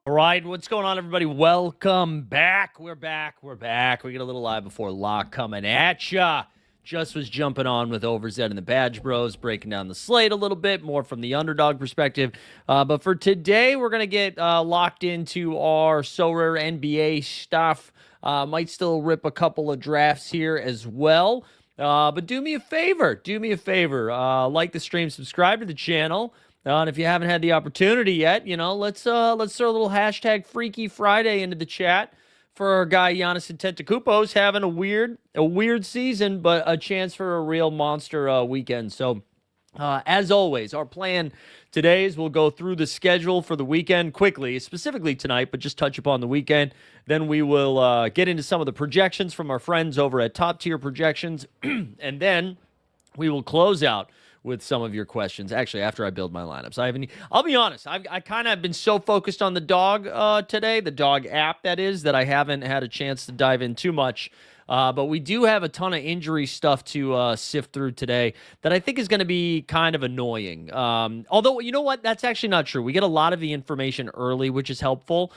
All right, what's going on, everybody? Welcome back. We're back. We get a little live before lock coming at ya. Just was jumping on with Overzed and the Badge Bros, breaking down the slate a little bit more from the underdog perspective. But for today, we're going to get locked into our Sorare NBA stuff. Might still rip a couple of drafts here as well. But do me a favor. Like the stream, subscribe to the channel. And if you haven't had the opportunity yet, let's throw a little hashtag Freaky Friday into the chat for our guy Giannis Antetokounmpo's having a weird season, but a chance for a real monster weekend. So, as always, our plan today is we'll go through the schedule for the weekend quickly, specifically tonight, but just touch upon the weekend. Then we will get into some of the projections from our friends over at Top Tier Projections, and then we will close out with some of your questions. Actually, after I build my lineups, I'll be honest, I kind of been so focused on the dog today, the dog app that is, that I haven't had a chance to dive in too much. But we do have a ton of injury stuff to sift through today that I think is going to be kind of annoying. Although, you know what? That's actually not true. We get a lot of the information early, which is helpful.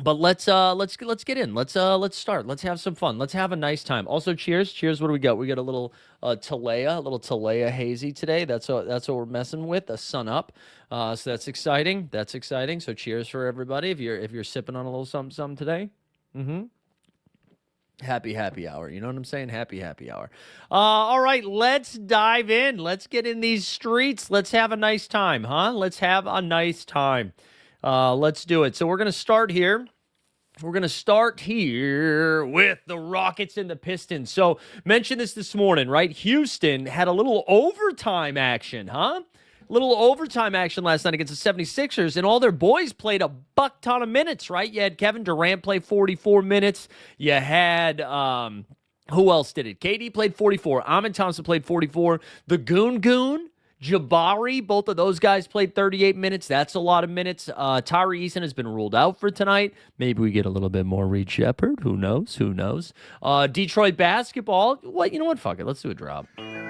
But let's get in. Let's start. Let's have some fun. Let's have a nice time. Also, cheers. What do we got? We got a little Talea hazy today. That's what we're messing with. A sun up. So that's exciting. So cheers for everybody. If you're sipping on a little something today. Happy hour. You know what I'm saying? Happy hour. All right, let's dive in. Let's get in these streets. Let's have a nice time, huh? Let's have a nice time. Let's do it. So we're going to start here. We're going to start here with the Rockets and the Pistons. So mentioned this morning, right? Houston had a little overtime action, huh? Little overtime action last night against the 76ers, and all their boys played a buck ton of minutes, right? You had Kevin Durant play 44 minutes. You had, who else did it? KD played 44. Amin Thompson played 44. The Goon, Jabari, both of those guys played 38 minutes. That's a lot of minutes. Tyree Eason has been ruled out for tonight. Maybe we get a little bit more Reed Shepherd. Who knows? Detroit basketball. What? You know what? Fuck it. Let's do a drop. Detroit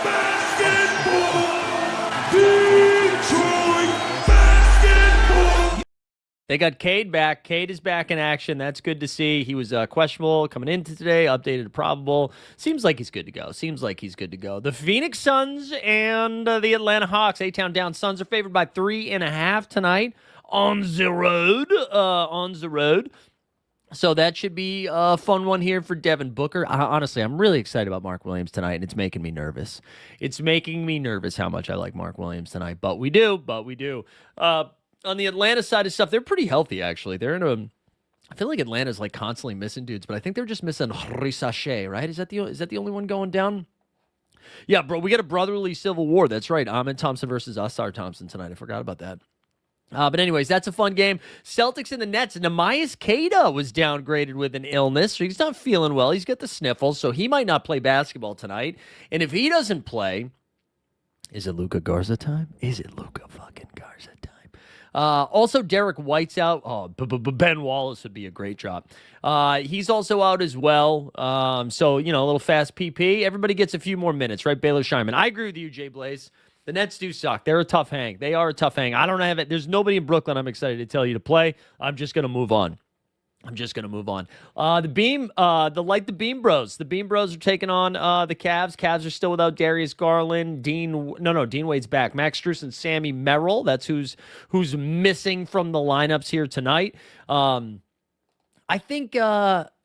basketball. They got Cade back. Cade is back in action. That's good to see. He was questionable coming into today, updated to probable. Seems like he's good to go. The Phoenix Suns and the Atlanta Hawks, A-Town down. Suns are favored by 3.5 tonight on the road. So that should be a fun one here for Devin Booker. Honestly, I'm really excited about Mark Williams tonight, and it's making me nervous. How much I like Mark Williams tonight. But we do. On the Atlanta side of stuff, they're pretty healthy, actually. I feel like Atlanta's like constantly missing dudes, but I think they're just missing Risache, right? Is that the only one going down? Yeah, bro, we got a brotherly civil war. That's right. Amin Thompson versus Asar Thompson tonight. I forgot about that. But anyways, that's a fun game. Celtics and the Nets. Namias Queta was downgraded with an illness. So he's not feeling well. He's got the sniffles, so he might not play basketball tonight. And if he doesn't play, is it Luka Garza time? Is it Luka fucking Garza time? Also, Derek White's out. Oh, Ben Wallace would be a great drop. He's also out as well. So, a little fast PP. Everybody gets a few more minutes, right? Baylor Scheinman. I agree with you, Jay Blaze. The Nets do suck. They're a tough hang. They are a tough hang. I don't have it. There's nobody in Brooklyn I'm excited to tell you to play. I'm just going to move on. The Beam Bros. The Beam Bros are taking on the Cavs. Cavs are still without Darius Garland. Dean Wade's back. Max Strus and Sammy Merrill. That's who's missing from the lineups here tonight. I think,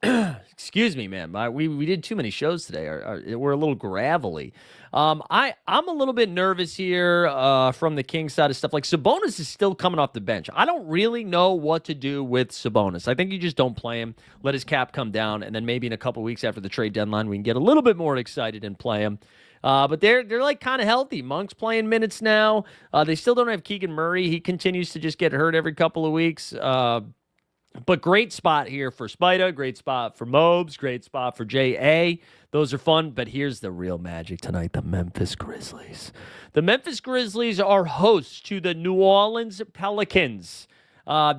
excuse me, man. We did too many shows today. We're a little gravelly. I'm a little bit nervous here from the Kings side of stuff. Like, Sabonis is still coming off the bench. I don't really know what to do with Sabonis. I think you just don't play him, let his cap come down, and then maybe in a couple weeks after the trade deadline, we can get a little bit more excited and play him. But they're like kind of healthy. Monk's playing minutes now. They still don't have Keegan Murray. He continues to just get hurt every couple of weeks. But great spot here for Spida, great spot for Mobes, great spot for J.A. Those are fun, but here's the real magic tonight, the Memphis Grizzlies. The Memphis Grizzlies are hosts to the New Orleans Pelicans.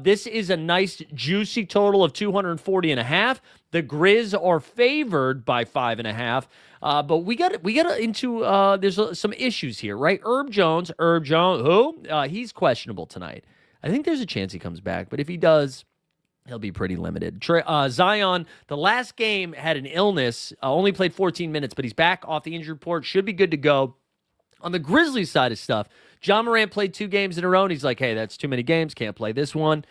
This is a nice, juicy total of 240.5. The Grizz are favored by 5.5. But we got into there's some issues here, right? Herb Jones, who? He's questionable tonight. I think there's a chance he comes back, but if he does, he'll be pretty limited. Zion, the last game had an illness, only played 14 minutes, but he's back off the injury report, should be good to go. On the Grizzlies side of stuff, John Morant played 2 games in a row, and he's like, hey, that's too many games, can't play this one.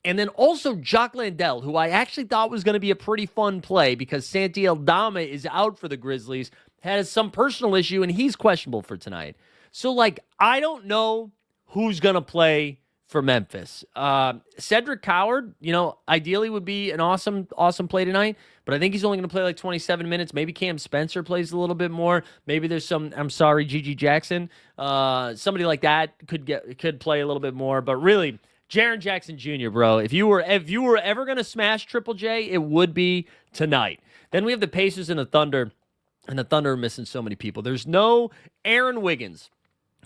And then also Jock Landale, who I actually thought was going to be a pretty fun play because Santi Aldama is out for the Grizzlies, has some personal issue, and he's questionable for tonight. So, I don't know who's going to play for Memphis. Cedric Coward, ideally would be an awesome play tonight, but I think he's only going to play 27 minutes. Maybe Cam Spencer plays a little bit more. Maybe there's Gigi Jackson. Somebody like that could play a little bit more, but really, Jaren Jackson Jr., bro, if you were ever going to smash Triple J, it would be tonight. Then we have the Pacers and the Thunder, and the Thunder are missing so many people. There's no Aaron Wiggins.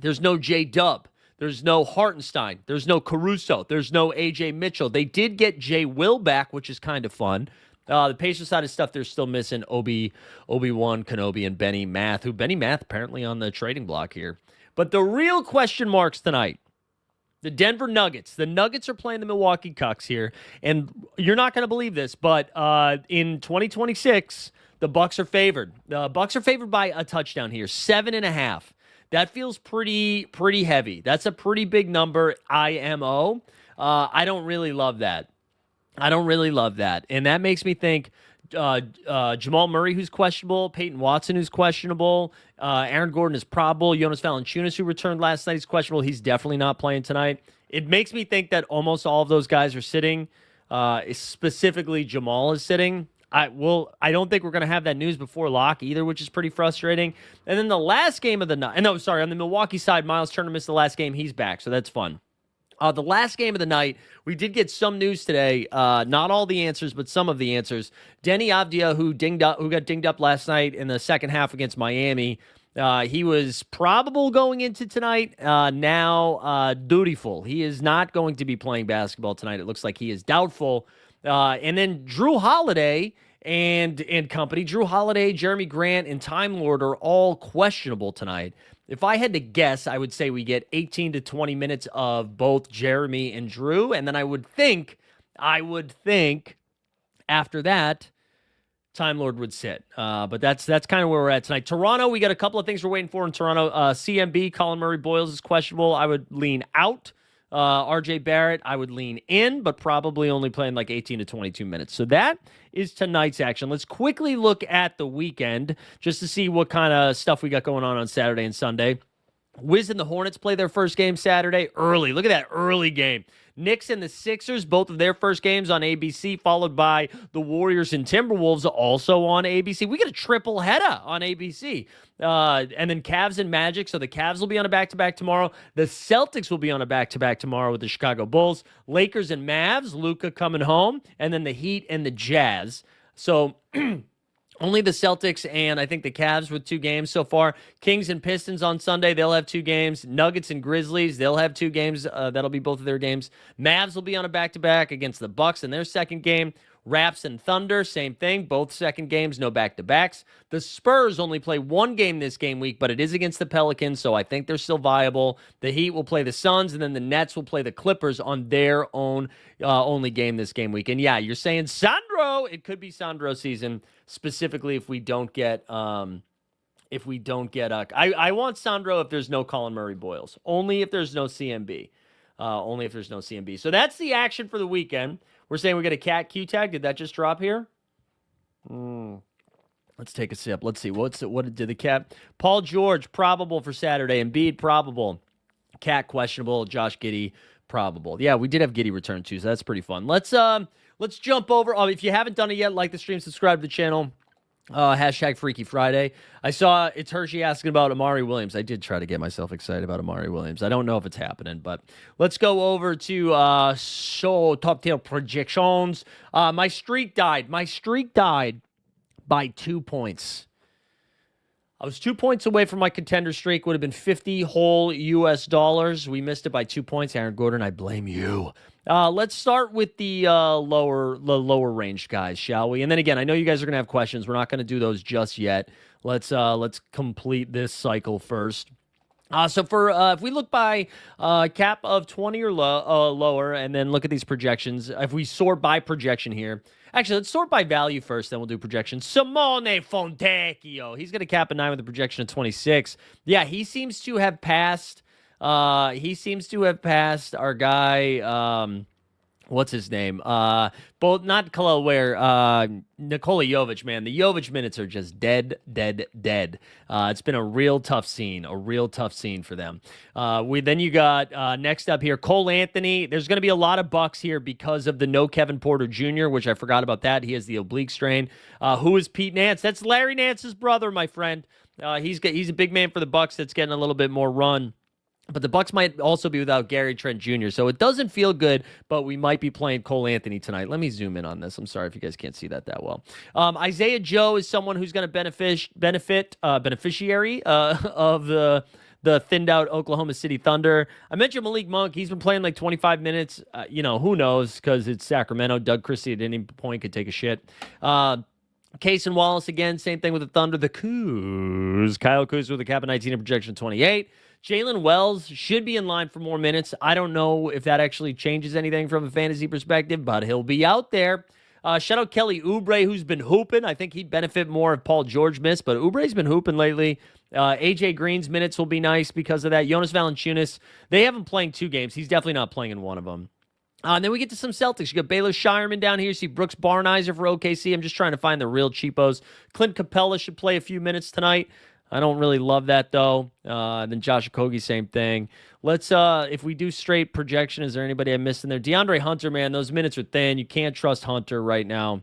There's no J-Dub. There's no Hartenstein. There's no Caruso. There's no A.J. Mitchell. They did get Jay Will back, which is kind of fun. The Pacers side of stuff, they're still missing Obi-Wan Kenobi and Benny Math, who Benny Math apparently on the trading block here. But the real question marks tonight, the Denver Nuggets. The Nuggets are playing the Milwaukee Bucks here, and you're not going to believe this, but in 2026, the Bucks are favored. The Bucks are favored by a touchdown here, 7.5. That feels pretty heavy. That's a pretty big number, IMO. I don't really love that. And that makes me think Jamal Murray, who's questionable, Peyton Watson, who's questionable, Aaron Gordon is probable, Jonas Valanciunas, who returned last night, is questionable. He's definitely not playing tonight. It makes me think that almost all of those guys are sitting. Specifically, Jamal is sitting. I don't think we're going to have that news before lock either, which is pretty frustrating. And then the last game of the night, on the Milwaukee side, Miles Turner missed the last game. He's back, so that's fun. The last game of the night, we did get some news today. Not all the answers, but some of the answers. Denny Avdia, who got dinged up last night in the second half against Miami, he was probable going into tonight. Now dutiful. He is not going to be playing basketball tonight. It looks like he is doubtful. And then Drew Holiday and company. Drew Holiday, Jeremy Grant, and Time Lord are all questionable tonight. If I had to guess, I would say we get 18 to 20 minutes of both Jeremy and Drew, and then I would think after that, Time Lord would sit. But that's kind of where we're at tonight. Toronto, we got a couple of things we're waiting for in Toronto. CMB, Colin Murray Boyles is questionable. I would lean out. RJ Barrett, I would lean in, but probably only playing 18 to 22 minutes. So that is tonight's action. Let's quickly look at the weekend just to see what kind of stuff we got going on Saturday and Sunday. Wiz and the Hornets play their first game Saturday early. Look at that early game. Knicks and the Sixers, both of their first games on ABC, followed by the Warriors and Timberwolves, also on ABC. We get a triple header on ABC. And then Cavs and Magic, so the Cavs will be on a back-to-back tomorrow. The Celtics will be on a back-to-back tomorrow with the Chicago Bulls. Lakers and Mavs, Luka coming home, and then the Heat and the Jazz. So Only the Celtics and I think the Cavs with 2 games so far. Kings and Pistons on Sunday, they'll have 2 games. Nuggets and Grizzlies, they'll have 2 games. That'll be both of their games. Mavs will be on a back-to-back against the Bucks in their second game. Raps and Thunder, same thing. Both second games, no back-to-backs. The Spurs only play 1 game this game week, but it is against the Pelicans, so I think they're still viable. The Heat will play the Suns, and then the Nets will play the Clippers on their own only game this game week. And yeah, you're saying Sandro. It could be Sandro season, specifically if we don't get I want Sandro if there's no Colin Murray Boyles. Only if there's no CMB. Only if there's no CMB. So that's the action for the weekend. We're saying we get a cat Q tag. Did that just drop here? Let's take a sip. Let's see. What did the cat? Paul George, probable for Saturday. Embiid, probable. Cat, questionable. Josh Giddey, probable. Yeah, we did have Giddey return too, so that's pretty fun. Let's jump over. If you haven't done it yet, like the stream, subscribe to the channel. Hashtag Freaky Friday. I saw it's Hershey asking about Amari Williams. I did try to get myself excited about Amari Williams. I don't know if it's happening, but let's go over to top tail projections. My streak died. By 2 points. I was 2 points away from my contender streak. Would have been 50 whole US dollars. We missed it by 2 points. Aaron Gordon, I blame you. Let's start with the lower range guys, shall we? And then again, I know you guys are gonna have questions. We're not gonna do those just yet. Let's complete this cycle first. So for if we look by cap of 20 or lower, and then look at these projections. If we sort by projection here, actually let's sort by value first, then we'll do projections. Simone Fontecchio, he's gonna cap a 9 with a projection of 26. Yeah, he seems to have passed. Our guy. What's his name? Both not Kalel Ware, Nikola Jovic, man. The Jovic minutes are just dead. It's been a real tough scene for them. Then you got next up here, Cole Anthony. There's going to be a lot of Bucks here because of the no Kevin Porter Jr., which I forgot about that. He has the oblique strain. Who is Pete Nance? That's Larry Nance's brother, my friend. He's a big man for the Bucks that's getting a little bit more run. But the Bucks might also be without Gary Trent Jr., so it doesn't feel good, but we might be playing Cole Anthony tonight. Let me zoom in on this. I'm sorry if you guys can't see that well. Isaiah Joe is someone who's going to beneficiary of the thinned-out Oklahoma City Thunder. I mentioned Malik Monk. He's been playing like 25 minutes. Who knows, because it's Sacramento. Doug Christie at any point could take a shit. Case and Wallace again, same thing with the Thunder. The Kuz. Kyle Kuz with a cap of 19 and projection 28. Jalen Wells should be in line for more minutes. I don't know if that actually changes anything from a fantasy perspective, but he'll be out there. Shout out Kelly Oubre, who's been hooping. I think he'd benefit more if Paul George missed, but Oubre's been hooping lately. AJ Green's minutes will be nice because of that. Jonas Valanciunas, they have him playing 2 games. He's definitely not playing in one of them. And then we get to some Celtics. You got Baylor Shireman down here. You see Brooks Barnizer for OKC. I'm just trying to find the real cheapos. Clint Capella should play a few minutes tonight. I don't really love that, though. Then Josh Okogie, same thing. Let's, if we do straight projection, is there anybody I missed in there? DeAndre Hunter, man, those minutes are thin. You can't trust Hunter right now.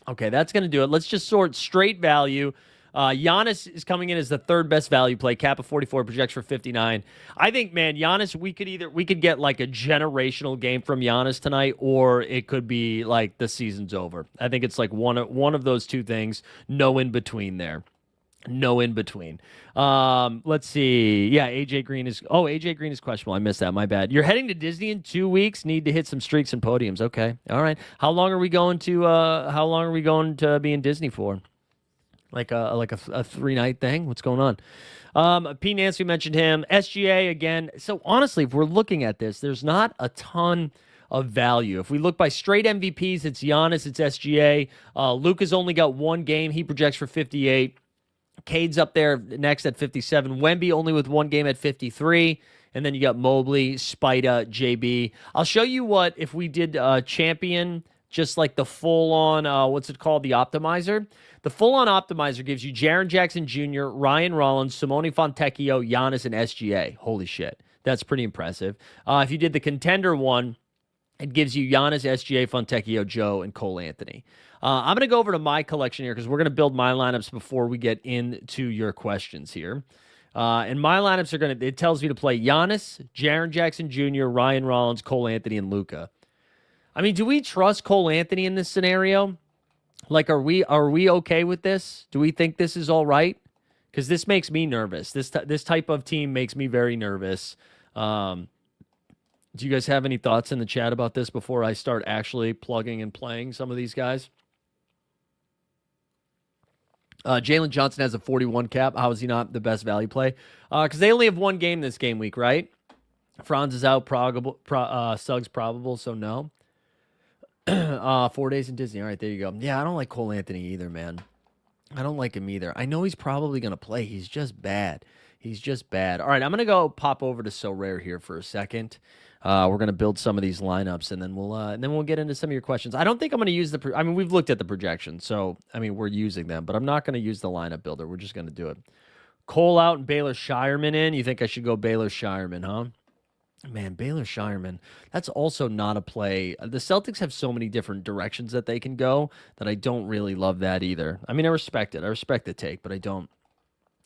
Okay, that's going to do it. Let's just sort straight value. Giannis is coming in as the 3rd best value play. Cap of 44, projects for 59. I think, man, Giannis, we could get like a generational game from Giannis tonight, or it could be like the season's over. I think it's like one of those two things. No in between there. No in between. Let's see. Yeah, AJ Green is questionable. I missed that. My bad. You're heading to Disney in 2 weeks. Need to hit some streaks and podiums. Okay. All right. How long are we going to be in Disney for? Like a 3-night thing? What's going on? P. Nance, we mentioned him. SGA again. So honestly, if we're looking at this, there's not a ton of value. If we look by straight MVPs, it's Giannis, it's SGA. Luka's only got 1 game. He projects for 58. Cade's up there next at 57. Wemby only with 1 game at 53. And then you got Mobley, Spida, JB. I'll show you what if we did champion, just like the full-on, what's it called, the optimizer. The full-on optimizer gives you Jaren Jackson Jr., Ryan Rollins, Simone Fontecchio, Giannis, and SGA. Holy shit. That's pretty impressive. If you did the contender one, it gives you Giannis, SGA, Fontecchio, Joe, and Cole Anthony. I'm going to go over to my collection here because we're going to build my lineups before we get into your questions here. And my lineups it tells you to play Giannis, Jaren Jackson Jr., Ryan Rollins, Cole Anthony, and Luka. I mean, do we trust Cole Anthony in this scenario? Like, are we okay with this? Do we think this is all right? Because this makes me nervous. This type of team makes me very nervous. Um, do you guys have any thoughts in the chat about this before I start actually plugging and playing some of these guys? Jalen Johnson has a 41 cap. How is he not the best value play? Because they only have one game this game week, right? Franz is out. Suggs probable, so no. 4 days in Disney. All right, there you go. Yeah, I don't like Cole Anthony either, man. I don't like him either. I know he's probably going to play. He's just bad. He's just bad. All right, I'm going to go pop over to Sorare here for a second. We're going to build some of these lineups, and then we'll get into some of your questions. I don't think I'm going to use I mean, we've looked at the projections, so I mean, we're using them, but I'm not going to use the lineup builder. We're just going to do it. Cole out and Baylor Shireman in. You think I should go Baylor Shireman, huh? Man, Baylor Shireman, that's also not a play. The Celtics have so many different directions that they can go that I don't really love that either. I mean, I respect it. I respect the take, but I don't.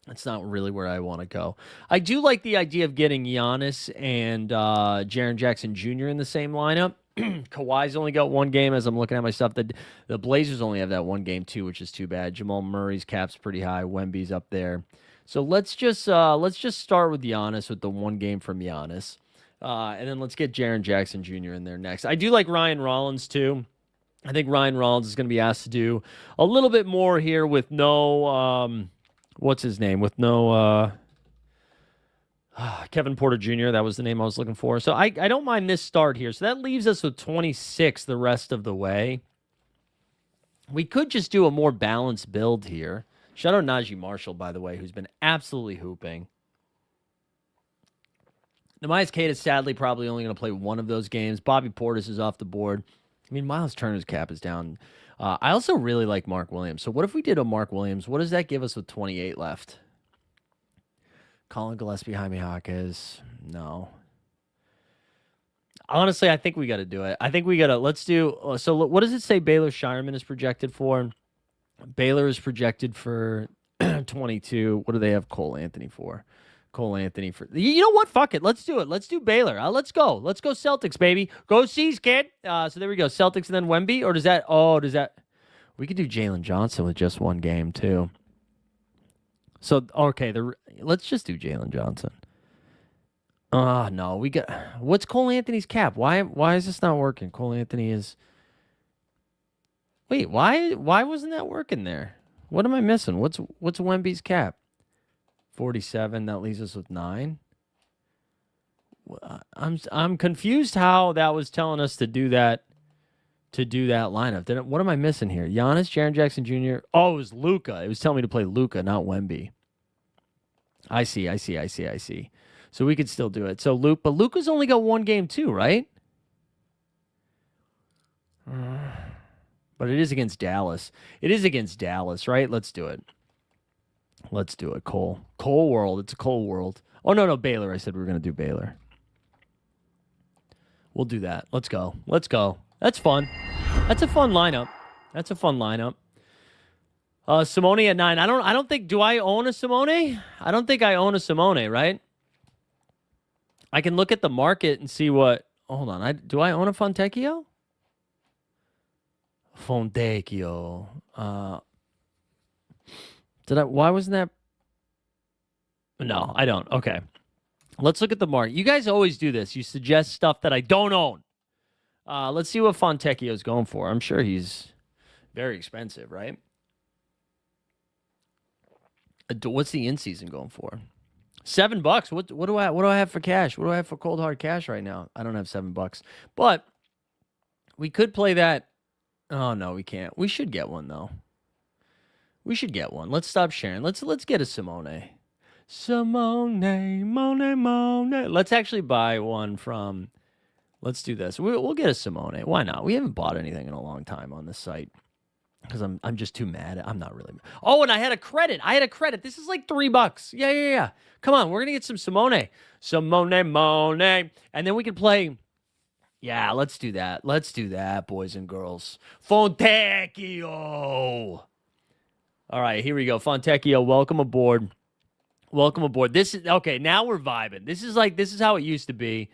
That's not really where I want to go. I do like the idea of getting Giannis and Jaren Jackson Jr. in the same lineup. Kawhi's only got one game as I'm looking at my stuff. The Blazers only have that one game too, which is too bad. Jamal Murray's cap's pretty high. Wemby's up there. So let's just start with Giannis with the one game from Giannis. And then let's get Jaren Jackson Jr. in there next. I do like Ryan Rollins, too. I think Ryan Rollins is going to be asked to do a little bit more here with no, what's his name? With no Kevin Porter Jr. That was the name I was looking for. So I don't mind this start here. So that leaves us with 26 the rest of the way. We could just do a more balanced build here. Shout out Najee Marshall, by the way, who's been absolutely hooping. Nehemias Queta is sadly probably only going to play one of those games. Bobby Portis is off the board. I mean, Miles Turner's cap is down. I also really like Mark Williams. So what if we did a Mark Williams? What does that give us with 28 left? Colin Gillespie, Jaime Jaquez. No. Honestly, I think we got to do it. I think we got to, let's do, so what does it say Baylor Shireman is projected for? Baylor is projected for 22. What do they have Cole Anthony for? Cole Anthony for, you know what? Fuck it. Let's do it. Let's do Baylor. Let's go. Let's go Celtics, baby. Go C's, kid. So there we go. Celtics and then Wemby. Or does that, we could do Jalen Johnson with just one game too. So, okay. Let's just do Jalen Johnson. No, what's Cole Anthony's cap? Why is this not working? Cole Anthony is, wait, why wasn't that working there? What am I missing? What's Wemby's cap? 47. That leaves us with 9. I'm confused how that was telling us to do that lineup. What am I missing here? Giannis, Jaren Jackson Jr. Oh, it was Luka. It was telling me to play Luka, not Wemby. I see. So we could still do it. So but Luka's only got one game too, right? But it is against Dallas. It is against Dallas, right? Let's do it. Let's do it, Cole. Cole World. It's a Cole World. Oh, no, Baylor. I said we were going to do Baylor. We'll do that. Let's go. That's fun. That's a fun lineup. Simone at 9. I don't think, do I own a Simone? I don't think I own a Simone, right? I can look at the market and see what, hold on. Do I own a Fontecchio? Why wasn't that? No, I don't. Okay. Let's look at the market. You guys always do this. You suggest stuff that I don't own. Let's see what Fontecchio is going for. I'm sure he's very expensive, right? What's the in-season going for? $7. What do I have for cash? What do I have for cold hard cash right now? I don't have $7. But we could play that. Oh no, we can't. We should get one though. Let's stop sharing. Let's get a Simone. Mone. Let's actually buy one from. Let's do this. We'll get a Simone. Why not? We haven't bought anything in a long time on this site because I'm just too mad. I'm not really. Oh, and I had a credit. This is like $3. Yeah. Come on, we're gonna get some Simone. Simone. And then we can play. Yeah, let's do that, boys and girls. Fontecchio. All right, here we go. Fontecchio, welcome aboard. This is okay. Now we're vibing. This is how it used to be.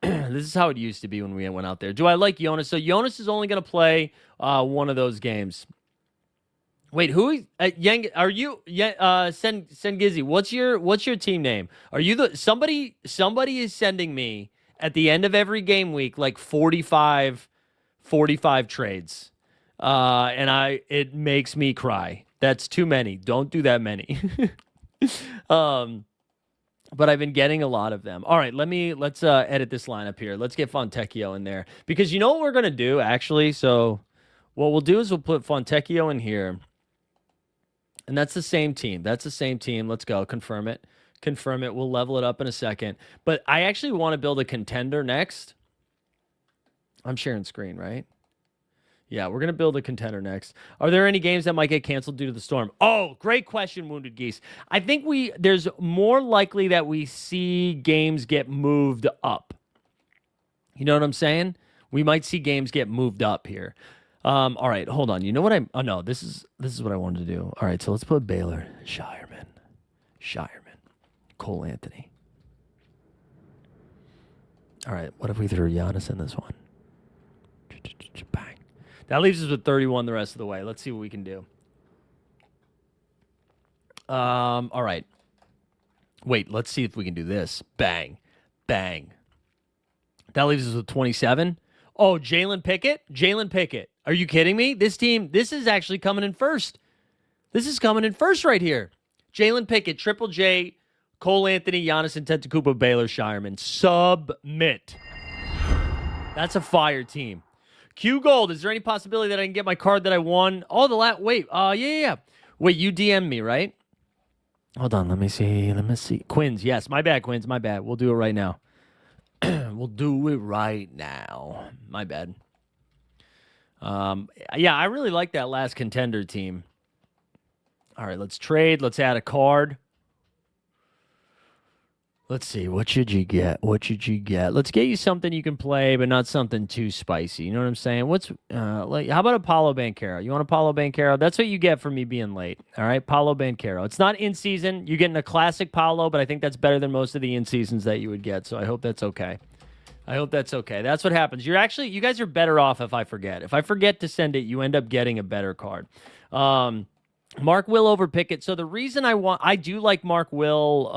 This is how it used to be when we went out there. Do I like Jonas? So Jonas is only going to play one of those games. Wait, who Yang are you? Yeah, Gizzy. What's your team name? Are you the somebody is sending me at the end of every game week like 45 trades. And it makes me cry. That's too many. Don't do that many. um but I've been getting a lot of them. All right, let's edit this lineup here. Let's get Fontecchio in there because you know what we're gonna do actually. So what we'll do is we'll put Fontecchio in here. And that's the same team. That's the same team. Let's go. Confirm it. Confirm it. We'll level it up in a second. But I actually want to build a contender next. I'm sharing screen, right? Yeah, we're going to build a contender next. Are there any games that might get canceled due to the storm? Oh, great question, Wounded Geese. I think there's more likely that we see games get moved up. You know what I'm saying? We might see games get moved up here. All right, hold on. You know what oh no, this is what I wanted to do. All right, so let's put Baylor, Shireman, Cole Anthony. All right, what if we threw Giannis in this one? Bang. That leaves us with 31 the rest of the way. Let's see what we can do. All right. Wait, let's see if we can do this. Bang. Bang. That leaves us with 27. Oh, Jalen Pickett. Are you kidding me? This is actually coming in first. This is coming in first right here. Jalen Pickett, Triple J, Cole Anthony, Giannis Antetokounmpo, Baylor, Shireman. Submit. That's a fire team. Q Gold, is there any possibility that I can get my card that I won? Oh, wait, yeah. Wait, you DM me, right? Hold on, let me see. Quins, yes, my bad, Quins, my bad. We'll do it right now. We'll do it right now. My bad. Yeah, I really like that last contender team. All right, let's trade. Let's add a card. Let's see. What should you get? Let's get you something you can play, but not something too spicy. You know what I'm saying? How about Apollo Banchero? You want Apollo Banchero? That's what you get for me being late. All right, Paulo Banchero. It's not in season. You're getting a classic Paulo, but I think that's better than most of the in seasons that you would get. So I hope that's okay. That's what happens. You guys are better off if I forget. If I forget to send it, you end up getting a better card. Mark Will over Pickett. So the reason I do like Mark Will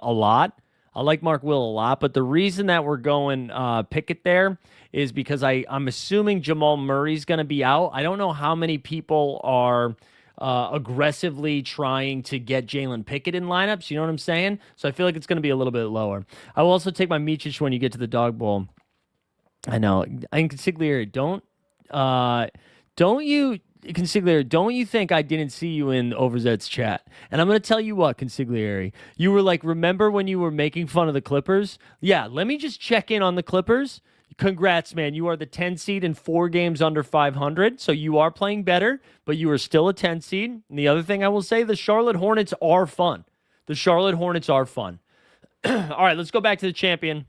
a lot. I like Mark Will a lot, but the reason that we're going Pickett there is because I'm assuming Jamal Murray's going to be out. I don't know how many people are aggressively trying to get Jalen Pickett in lineups. You know what I'm saying? So I feel like it's going to be a little bit lower. I will also take my Mičić when you get to the dog bowl. I know. Consigliere, Consigliere, don't you think I didn't see you in Overzet's chat? And I'm going to tell you what, Consigliere. You were like, remember when you were making fun of the Clippers? Yeah, let me just check in on the Clippers. Congrats, man. You are the 10 seed in 4 games under 500, so you are playing better, but you are still a 10 seed. And the other thing I will say, the Charlotte Hornets are fun. All right, let's go back to the champion.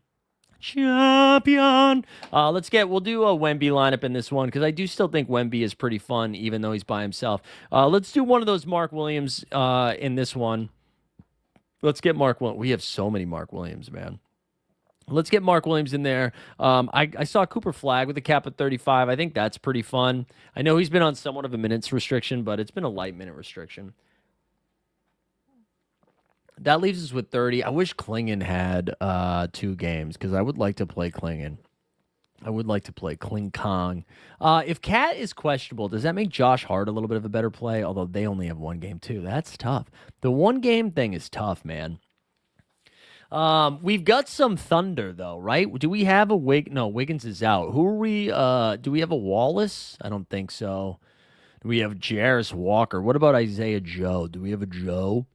We'll do a Wemby lineup in this one because I do still think Wemby is pretty fun, even though he's by himself. Let's do one of those Mark Williams in this one. Let's get Mark Williams. We have so many Mark Williams, man. Let's get Mark Williams in there. I saw Cooper Flagg with a cap at 35. I think that's pretty fun. I know he's been on somewhat of a minutes restriction, but it's been a light minute restriction. That leaves us with 30. I wish Klingon had 2 games because I would like to play Klingon. I would like to play Kling Kong. If Cat is questionable, does that make Josh Hart a little bit of a better play? Although they only have 1 game too. That's tough. The 1 game thing is tough, man. We've got some Thunder though, right? Do we have a No, Wiggins is out. Who are we? Do we have a Wallace? I don't think so. Do we have Jarris Walker? What about Isaiah Joe? Do we have a Joe?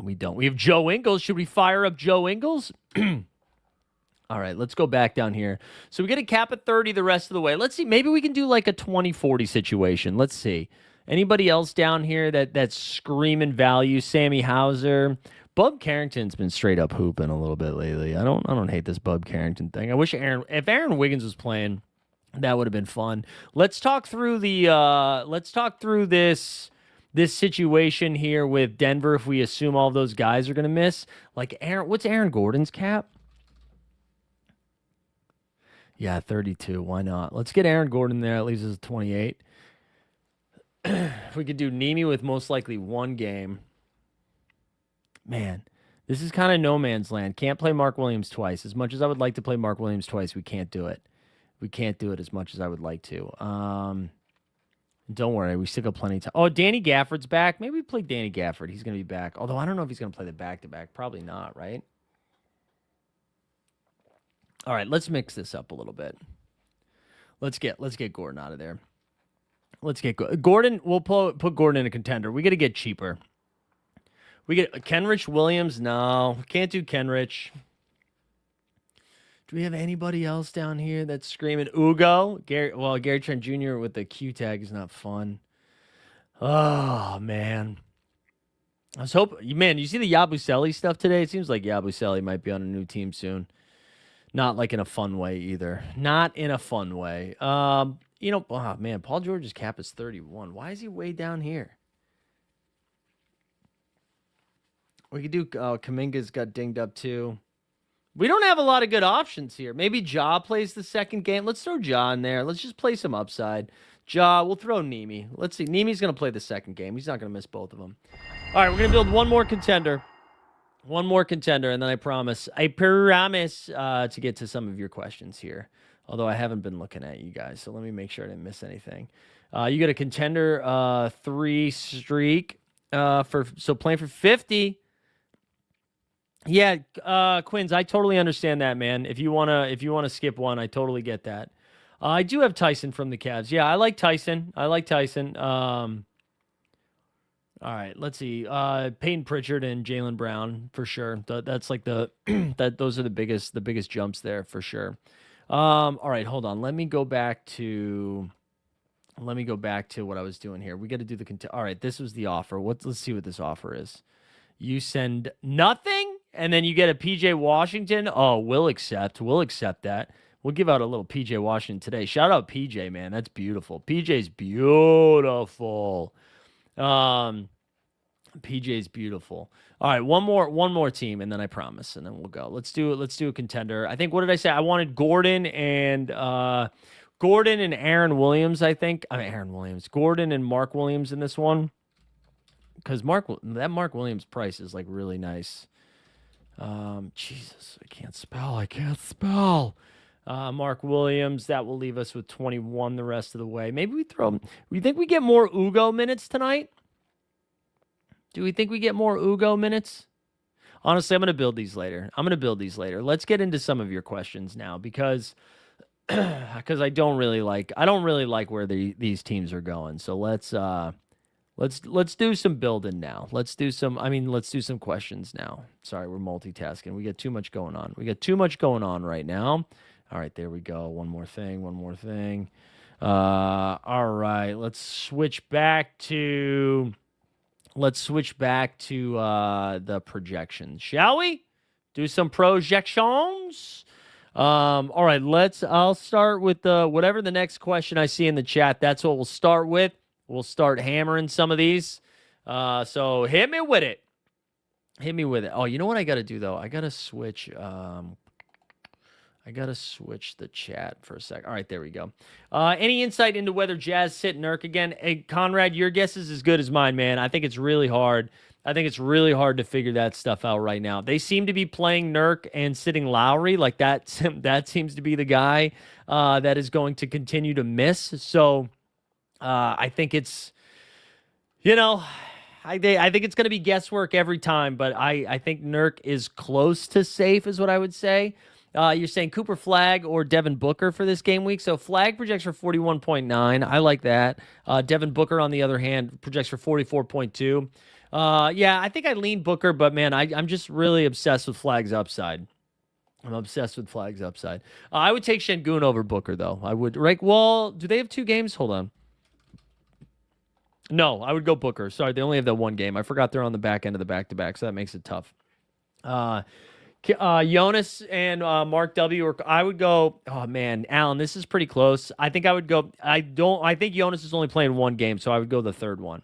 We don't. We have Joe Ingles. Should we fire up Joe Ingles? All right, let's go back down here. So we get a cap at 30 the rest of the way. Let's see. Maybe we can do like a 20-40 situation. Let's see. Anybody else down here that's screaming value? Sammy Hauser. Bub Carrington's been straight up hooping a little bit lately. I don't hate this Bub Carrington thing. I wish if Aaron Wiggins was playing, that would have been fun. Let's talk through this situation here with Denver if we assume all those guys are going to miss. Like what's Aaron Gordon's cap? Yeah, 32. Why not? Let's get Aaron Gordon there. That leaves us 28. If we could do Nemi with most likely one game. Man, this is kind of no man's land. Can't play Mark Williams twice. As much as I would like to play Mark Williams twice, we can't do it. We can't do it as much as I would like to. Don't worry, we still got plenty of time. Oh, Danny Gafford's back. Maybe we play Danny Gafford. He's going to be back. Although I don't know if he's going to play the back-to-back. Probably not, right? All right, let's mix this up a little bit. Let's get Gordon out of there. Let's get Gordon. We'll put Gordon in a contender. We got to get cheaper. We get Kenrich Williams. No, can't do Kenrich. Do we have anybody else down here that's screaming Ugo? Gary Trent Jr. with the Q tag is not fun. Oh man, I was hoping. Man, you see the Yabusele stuff today? It seems like Yabusele might be on a new team soon. Not like in a fun way either. Not in a fun way. Oh man, Paul George's cap is 31. Why is he way down here? We could do Kaminga's got dinged up too. We don't have a lot of good options here. Maybe Ja plays the second game. Let's throw Ja in there. Let's just play some upside. Ja, we'll throw Nemi. Let's see. Nemi's going to play the second game. He's not going to miss both of them. All right, we're going to build one more contender. One more contender, and then I promise to get to some of your questions here. Although I haven't been looking at you guys, so let me make sure I didn't miss anything. You got a contender 3 streak so playing for 50. Yeah, Quinns, I totally understand that, man. If you wanna skip one, I totally get that. I do have Tyson from the Cavs. Yeah, I like Tyson. All right, let's see. Peyton Pritchard and Jaylen Brown for sure. That's like those are the biggest jumps there for sure. All right, hold on. Let me go back to what I was doing here. We got to do all right, this was the offer. Let's see what this offer is. You send nothing, and then you get a PJ Washington. Oh, we'll accept that. We'll give out a little PJ Washington today. Shout out PJ, man. That's beautiful. PJ's beautiful. PJ's beautiful. All right, one more team, and then I promise, and then we'll go. Let's do a contender. I think, what did I say? I wanted Gordon and Aaron Williams. Aaron Williams, Gordon and Mark Williams in this one, because Mark Williams price is like really nice. Jesus, I can't spell. Mark Williams, that will leave us with 21 the rest of the way. Maybe we throw him. We think we get more Ugo minutes tonight? Do we think we get more Ugo minutes? Honestly, I'm going to build these later. Let's get into some of your questions now because I don't really like where these teams are going. So let's do some building now. Let's do some questions now. Sorry, we're multitasking. We got too much going on right now. All right, there we go. One more thing. All right, let's switch back to the projections, shall we? Do some projections. All right, I'll start with whatever the next question I see in the chat. That's what we'll start with. We'll start hammering some of these. So hit me with it. Oh, you know what I got to do though? I got to switch. I got to switch the chat for a sec. All right, there we go. Any insight into whether Jazz sit Nurk again? Hey, Conrad, your guess is as good as mine, man. I think it's really hard. To figure that stuff out right now. They seem to be playing Nurk and sitting Lowry. Like that seems to be the guy that is going to continue to miss. So I think it's, I think it's going to be guesswork every time. But I think Nurk is close to safe is what I would say. You're saying Cooper Flagg or Devin Booker for this game week. So Flagg projects for 41.9. I like that. Devin Booker, on the other hand, projects for 44.2. Yeah, I think I lean Booker, but man, I'm just really obsessed with Flagg's upside. I would take Şengün over Booker, though. I would. Right? Well, do they have 2 games? Hold on. No, I would go Booker. Sorry, they only have that 1 game. I forgot they're on the back end of the back-to-back, so that makes it tough. Jonas and Mark W. I would go. Oh man, Alan, this is pretty close. I think I would go. I think Jonas is only playing 1 game, so I would go the third one.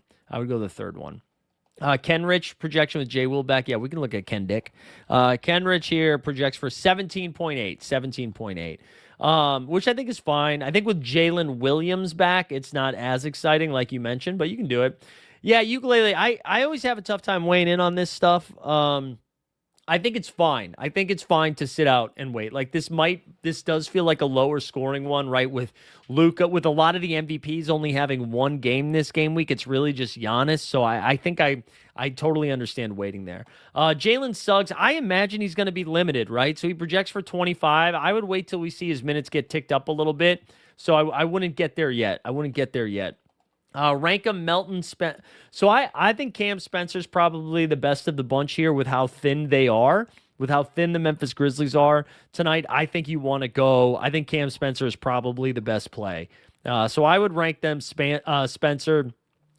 Kenrich projection with Jay Will back. Yeah, we can look at Ken Dick. Kenrich here projects for 17.8. which I think is fine. I think with Jalen Williams back, it's not as exciting like you mentioned, but you can do it. Yeah, ukulele. I always have a tough time weighing in on this stuff. I think it's fine. I think it's fine to sit out and wait. Like this does feel like a lower scoring one, right? With Luka, with a lot of the MVPs only having one game this game week, it's really just Giannis. So I think I totally understand waiting there. Jalen Suggs, I imagine he's going to be limited, right? So he projects for 25. I would wait till we see his minutes get ticked up a little bit. So I wouldn't get there yet. Rank 'em Melton So I think Cam Spencer's probably the best of the bunch here with how thin they are, with how thin the Memphis Grizzlies are tonight. I think you want to go. I think Cam Spencer is probably the best play. So I would rank them Spencer,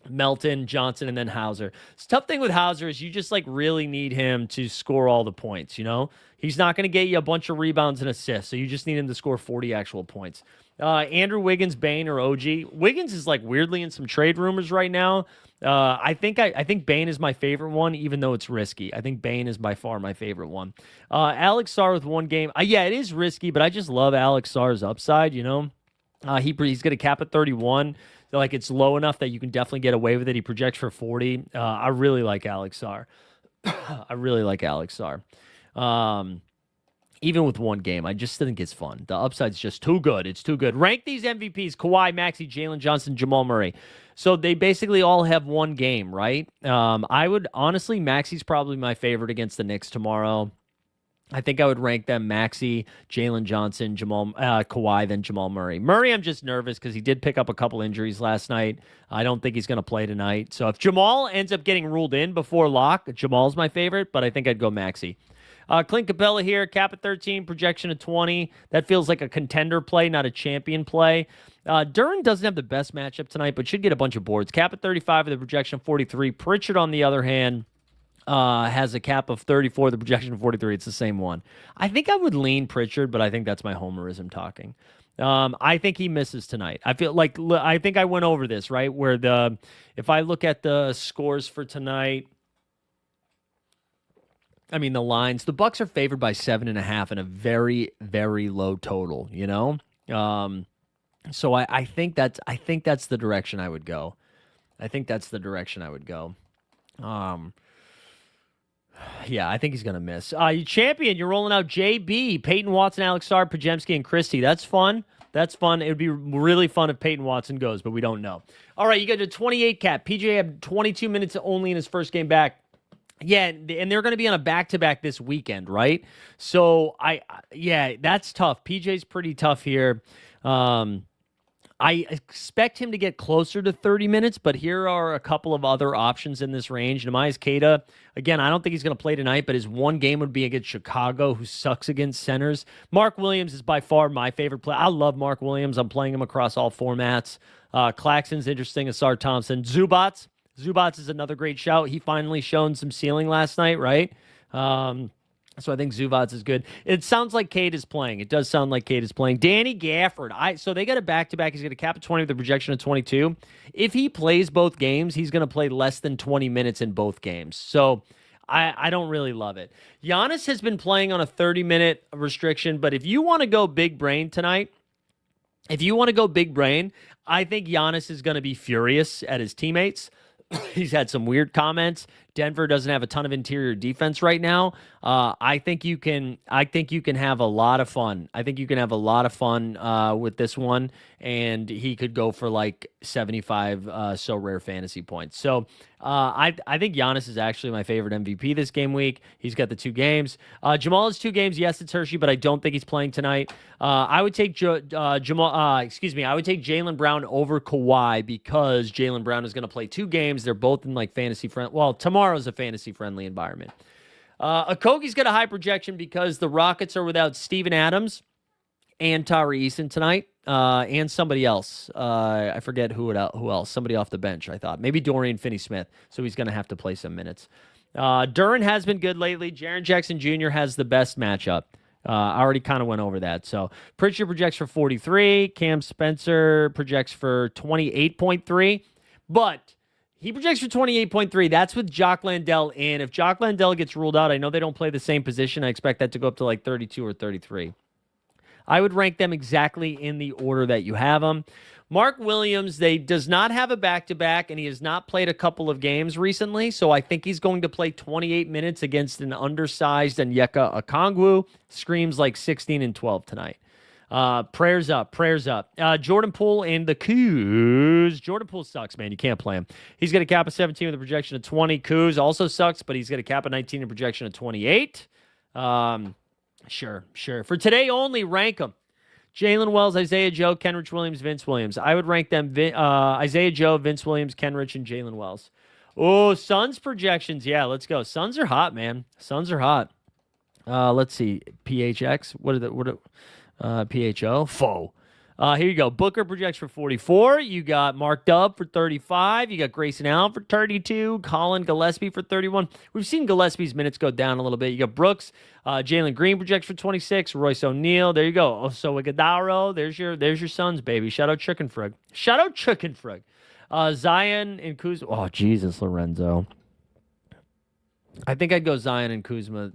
Melton, Johnson, and then Hauser. The tough thing with Hauser is you just like really need him to score all the points, you know? He's not going to get you a bunch of rebounds and assists, so you just need him to score 40 actual points. Andrew Wiggins, Bane, or OG. Wiggins is like weirdly in some trade rumors right now. I think Bane is my favorite one, even though it's risky. I think Bane is by far my favorite one. Alex Sarr with one game. Yeah, it is risky, but I just love Alex Sarr's upside, you know? He's going to cap at 31. Like it's low enough that you can definitely get away with it. He projects for 40. I really like Alex Sarr. Even with one game, I just think it's fun. The upside's just too good. It's too good. Rank these MVPs: Kawhi, Maxey, Jalen Johnson, Jamal Murray. So they basically all have one game, right? I would honestly, Maxey's probably my favorite against the Knicks tomorrow. I think I would rank them Maxey, Jalen Johnson, Kawhi, then Jamal Murray. Murray, I'm just nervous because he did pick up a couple injuries last night. I don't think he's going to play tonight. So if Jamal ends up getting ruled in before lock, Jamal's my favorite, but I think I'd go Maxey. Clint Capella here, cap at 13, projection of 20. That feels like a contender play, not a champion play. Duren doesn't have the best matchup tonight, but should get a bunch of boards. Cap at 35 with a projection of 43. Pritchard, on the other hand, has a cap of 34, the projection of 43. It's the same one. I think I would lean Pritchard, but I think that's my homerism talking. I think he misses tonight. I think I went over this, right? If I look at the scores for tonight, I mean, the lines, the Bucks are favored by 7.5 and a very, very low total, you know? So I think that's the direction I would go. Yeah, I think he's going to miss. You champion, you're rolling out JB, Peyton Watson, Alex Sarr, Pajemski, and Christie. That's fun. It would be really fun if Peyton Watson goes, but we don't know. All right, you got a 28 cap. PJ had 22 minutes only in his first game back. Yeah, and they're going to be on a back-to-back this weekend, right? So, that's tough. PJ's pretty tough here. I expect him to get closer to 30 minutes, but here are a couple of other options in this range. Nehemiah Queta, again, I don't think he's going to play tonight, but his one game would be against Chicago, who sucks against centers. Mark Williams is by far my favorite player. I love Mark Williams. I'm playing him across all formats. Claxton's interesting. Asar Thompson. Zubats is another great shout. He finally shown some ceiling last night, right? So I think Zubats is good. It sounds like Cade is playing. It does sound like Cade is playing. Danny Gafford. So they got a back-to-back. He's going to cap at 20 with a projection of 22. If he plays both games, he's going to play less than 20 minutes in both games. So I don't really love it. Giannis has been playing on a 30-minute restriction, but if you want to go big brain tonight, I think Giannis is going to be furious at his teammates. He's had some weird comments. Denver doesn't have a ton of interior defense right now. I think you can have a lot of fun. With this one, and he could go for like 75 Sorare fantasy points. So I think Giannis is actually my favorite MVP this game week. He's got the 2 games. Jamal has 2 games. Yes, it's Hershey, but I don't think he's playing tonight. I would take Jaylen Brown over Kawhi because Jaylen Brown is going to play 2 games. They're both in like fantasy friend. Well, tomorrow's a fantasy friendly environment. Okogie's got a high projection because the Rockets are without Steven Adams and Tari Eason tonight, and somebody else. I forget who else. Somebody off the bench, I thought. Maybe Dorian Finney-Smith, so he's going to have to play some minutes. Duren has been good lately. Jaren Jackson Jr. has the best matchup. I already kind of went over that. So Pritchard projects for 43. Cam Spencer projects for 28.3. But he projects for 28.3. That's with Jock Landale in. If Jock Landale gets ruled out, I know they don't play the same position. I expect that to go up to like 32 or 33. I would rank them exactly in the order that you have them. Mark Williams, they does not have a back-to-back, and he has not played a couple of games recently, so I think he's going to play 28 minutes against an undersized Onyeka Okongwu. Screams like 16 and 12 tonight. Prayers up, prayers up. Jordan Poole and the Coos. Jordan Poole sucks, man. You can't play him. He's got a cap of 17 with a projection of 20. Coos also sucks, but he's got a cap of 19 and a projection of 28. Sure. For today only, rank them. Jalen Wells, Isaiah Joe, Kenrich Williams, Vince Williams. I would rank them Isaiah Joe, Vince Williams, Kenrich, and Jalen Wells. Oh, Suns projections. Yeah, let's go. Suns are hot, man. Suns are hot. Let's see. PHX. PHO? Foe. Here you go. Booker projects for 44. You got Mark Dubb for 35. You got Grayson Allen for 32. Colin Gillespie for 31. We've seen Gillespie's minutes go down a little bit. You got Brooks. Jalen Green projects for 26. Royce O'Neal. There you go. So Iguodala. There's your Suns, baby. Shout out Chickenfrog. Zion and Kuzma. Oh, Jesus, Lorenzo. I think I'd go Zion and Kuzma.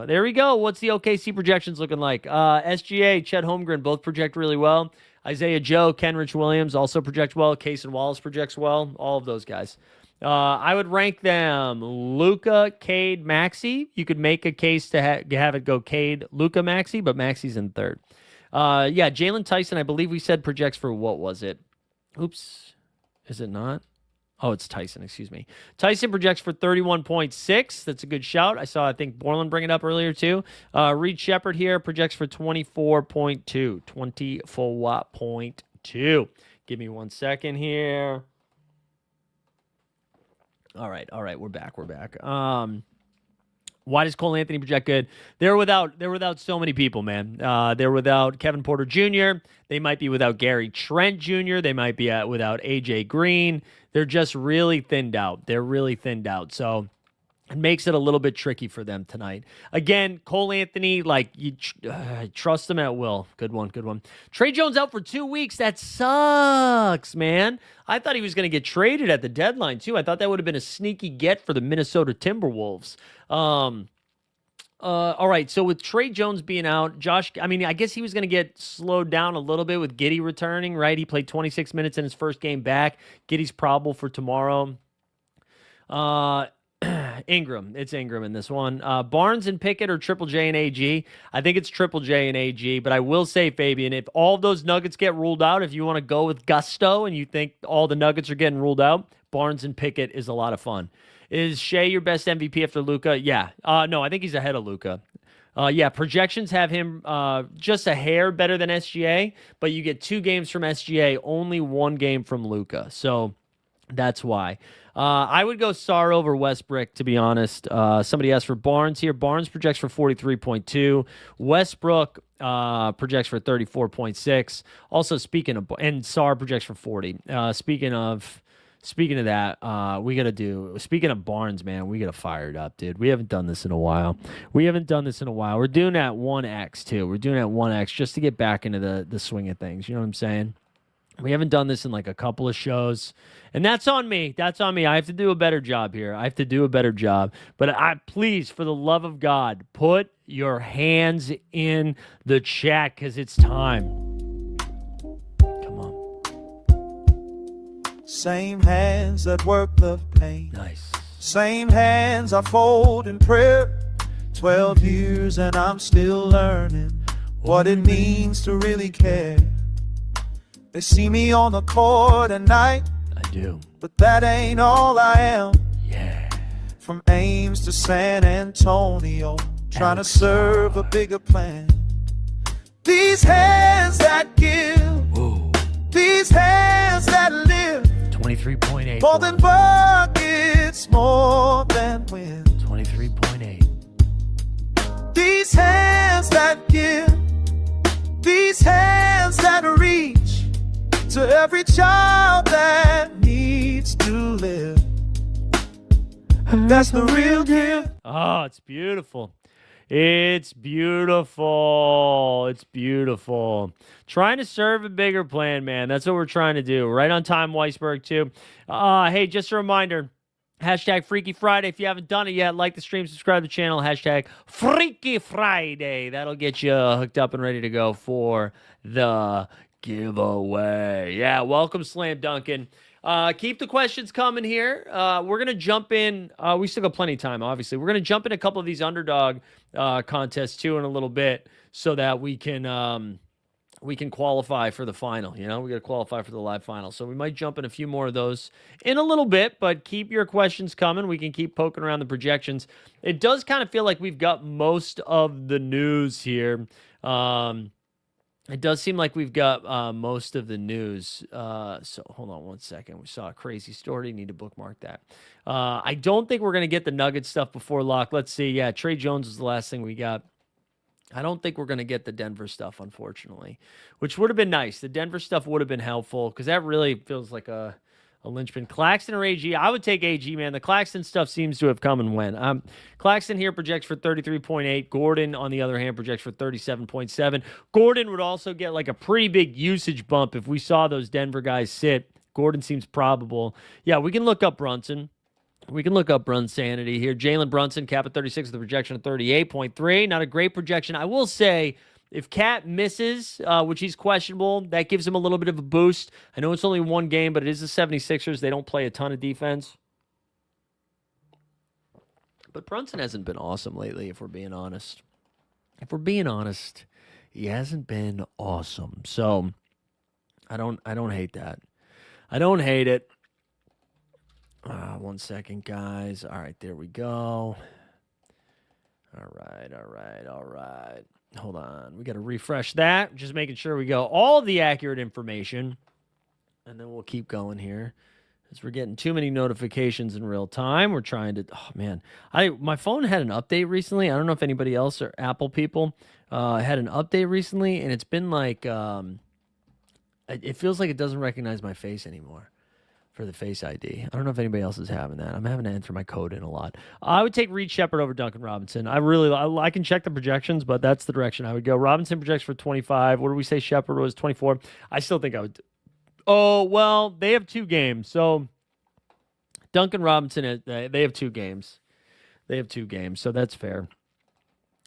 There we go. What's the OKC projections looking like? SGA, Chet Holmgren both project really well. Isaiah Joe, Kenrich Williams also project well. Case and Wallace projects well. All of those guys. I would rank them Luka, Cade, Maxey. You could make a case to have it go Cade, Luka, Maxey, but Maxey's in third. Jalen Tyson, I believe we said projects for what was it? Oops. Is it not? Oh, it's Tyson, excuse me. Tyson projects for 31.6. That's a good shout. I think Borland bring it up earlier too. Reed Shepard here projects for 24.2. 24.2. Give me 1 second here. All right. We're back. Why does Cole Anthony project good? They're without so many people, man. They're without Kevin Porter Jr. They might be without Gary Trent Jr. They might be without AJ Green. They're just really thinned out. So it makes it a little bit tricky for them tonight. Again, Cole Anthony, you trust him at will. Good one. Trey Jones out for 2 weeks. That sucks, man. I thought he was going to get traded at the deadline, too. I thought that would have been a sneaky get for the Minnesota Timberwolves. All right, so with Trey Jones being out, I guess he was going to get slowed down a little bit with Giddey returning, right? He played 26 minutes in his first game back. Giddey's probable for tomorrow. Ingram. It's Ingram in this one. Barnes and Pickett or Triple J and AG. I think it's Triple J and AG, but I will say, Fabian, if all of those Nuggets get ruled out, if you want to go with gusto and you think all the Nuggets are getting ruled out, Barnes and Pickett is a lot of fun. Is Shea your best MVP after Luka? Yeah. No, I think he's ahead of Luka. Projections have him just a hair better than SGA, but you get 2 games from SGA, only 1 game from Luka. So that's why. I would go Sarr over Westbrook, to be honest. Somebody asked for Barnes here. Barnes projects for 43.2. Westbrook projects for 34.6. Also, and Sarr projects for 40. Speaking of that, speaking of Barnes, man, we got to fire it up, dude. We haven't done this in a while. We're doing that 1X, too. We're doing that 1X just to get back into the swing of things. You know what I'm saying? We haven't done this in a couple of shows, and that's on me. I have to do a better job here. But please, for the love of God, put your hands in the chat because it's time. Come on. Same hands that work the pain. Nice. Same hands I fold in prayer. 12 years and I'm still learning what it means to really care. They see me on the court at night. I do. But that ain't all I am. Yeah. From Ames to San Antonio, trying to serve a bigger plan. These hands that give. Whoa. These hands that live. 23.8. More than buckets, more than wins. 23.8. These hands that give. These hands that reach to every child that needs to live. That's the real gift. Oh, it's beautiful. It's beautiful. Trying to serve a bigger plan, man. That's what we're trying to do. Right on time, Weisberg, too. Hey, just a reminder. Hashtag Freaky Friday. If you haven't done it yet, like the stream, subscribe to the channel. Hashtag Freaky Friday. That'll get you hooked up and ready to go for the giveaway. Yeah, welcome, Slam Duncan. Keep the questions coming here. We're going to jump in. We still got plenty of time, obviously. We're going to jump in a couple of these underdog contests, too, in a little bit so that we can qualify for the final. We got to qualify for the live final. So we might jump in a few more of those in a little bit, but keep your questions coming. We can keep poking around the projections. It does kind of feel like we've got most of the news here. It does seem like we've got most of the news. So hold on one second. We saw a crazy story. Need to bookmark that. I don't think we're going to get the Nuggets stuff before lock. Let's see. Yeah, Trey Jones was the last thing we got. I don't think we're going to get the Denver stuff, unfortunately, which would have been nice. The Denver stuff would have been helpful because that really feels like a linchpin. Claxton or AG? I would take AG, man. The Claxton stuff seems to have come and went. Claxton here projects for 33.8. Gordon, on the other hand, projects for 37.7. Gordon would also get like a pretty big usage bump if we saw those Denver guys sit. Gordon seems probable. Yeah, we can look up Brunson. We can look up Brunsanity here. Jalen Brunson, cap at 36 with a projection of 38.3. Not a great projection. I will say, if Cat misses, which he's questionable, that gives him a little bit of a boost. I know it's only one game, but it is the 76ers. They don't play a ton of defense. But Brunson hasn't been awesome lately, if we're being honest. If we're being honest, he hasn't been awesome. So I don't hate that. I don't hate it. 1 second, guys. All right, there we go. All right. Hold on. We got to refresh that. Just making sure we go all the accurate information. And then we'll keep going here. As we're getting too many notifications in real time. We're trying to... Oh, man. My phone had an update recently. I don't know if anybody else or Apple people had an update recently. And it's been like... it feels like it doesn't recognize my face anymore. For the Face ID. I don't know if anybody else is having that. I'm having to enter my code in a lot. I would take Reed Shepard over Duncan Robinson. I can check the projections, but that's the direction I would go. Robinson projects for 25. What did we say Shepard was? 24. I still think I would. Oh, well, they have 2 games. So Duncan Robinson, they have 2 games. So that's fair.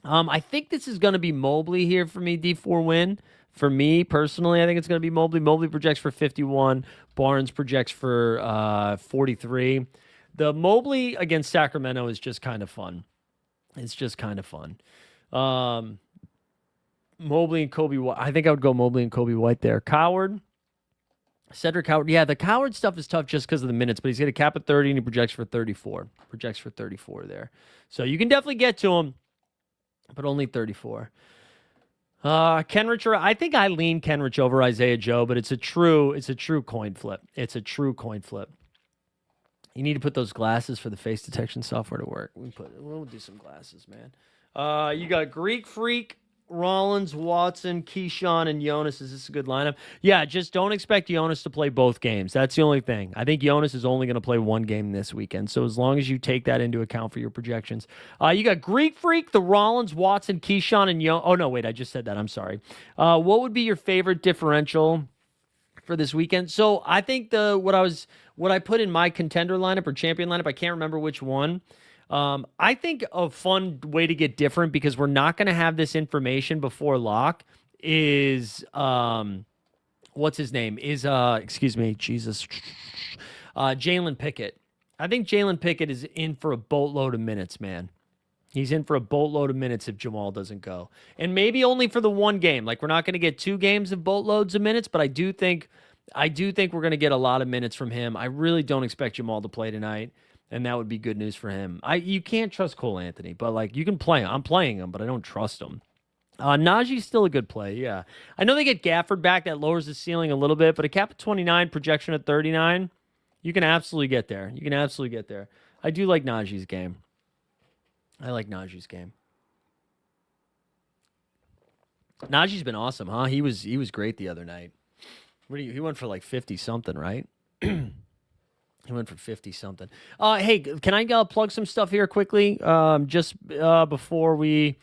I think this is going to be Mobley here for me, D4 win. For me, personally, I think it's going to be Mobley. Mobley projects for 51. Barnes projects for 43. The Mobley against Sacramento is just kind of fun. It's just kind of fun. Mobley and Kobe White. I think I would go Mobley and Kobe White there. Coward. Cedric Howard. Yeah, the Coward stuff is tough just because of the minutes, but he's got a cap at 30 and he projects for 34. Projects for 34 there. So you can definitely get to him, but only 34. Kenrich, I think I lean Kenrich over Isaiah Joe, but it's a true coin flip. It's a true coin flip. You need to put those glasses for the face detection software to work. We'll do some glasses, man. You got Greek Freak, Rollins, Watson, Keyshawn, and Jonas. Is this a good lineup? Yeah, just don't expect Jonas to play both games. That's the only thing. I think Jonas is only going to play one game this weekend. So as long as you take that into account for your projections. You got Greek Freak, the Rollins, Watson, Keyshawn, and Jonas. Oh, no, wait, I just said that. I'm sorry. What would be your favorite differential for this weekend? So I think what I put in my contender lineup or champion lineup, I can't remember which one. I think a fun way to get different, because we're not going to have this information before lock, is what's his name? Jalen Pickett. I think Jalen Pickett is in for a boatload of minutes, man. He's in for a boatload of minutes if Jamal doesn't go. And maybe only for the one game. Like, we're not going to get 2 games of boatloads of minutes, but I do think we're going to get a lot of minutes from him. I really don't expect Jamal to play tonight. And that would be good news for him. You can't trust Cole Anthony, but like, you can play him. I'm playing him, but I don't trust him. Najee's still a good play, yeah. I know they get Gafford back. That lowers the ceiling a little bit, but a cap at 29, projection at 39, you can absolutely get there. I do like Najee's game. Najee's been awesome, huh? He was great the other night. He went for like 50-something, right? He went for 50-something. Hey, can I plug some stuff here quickly? Just before we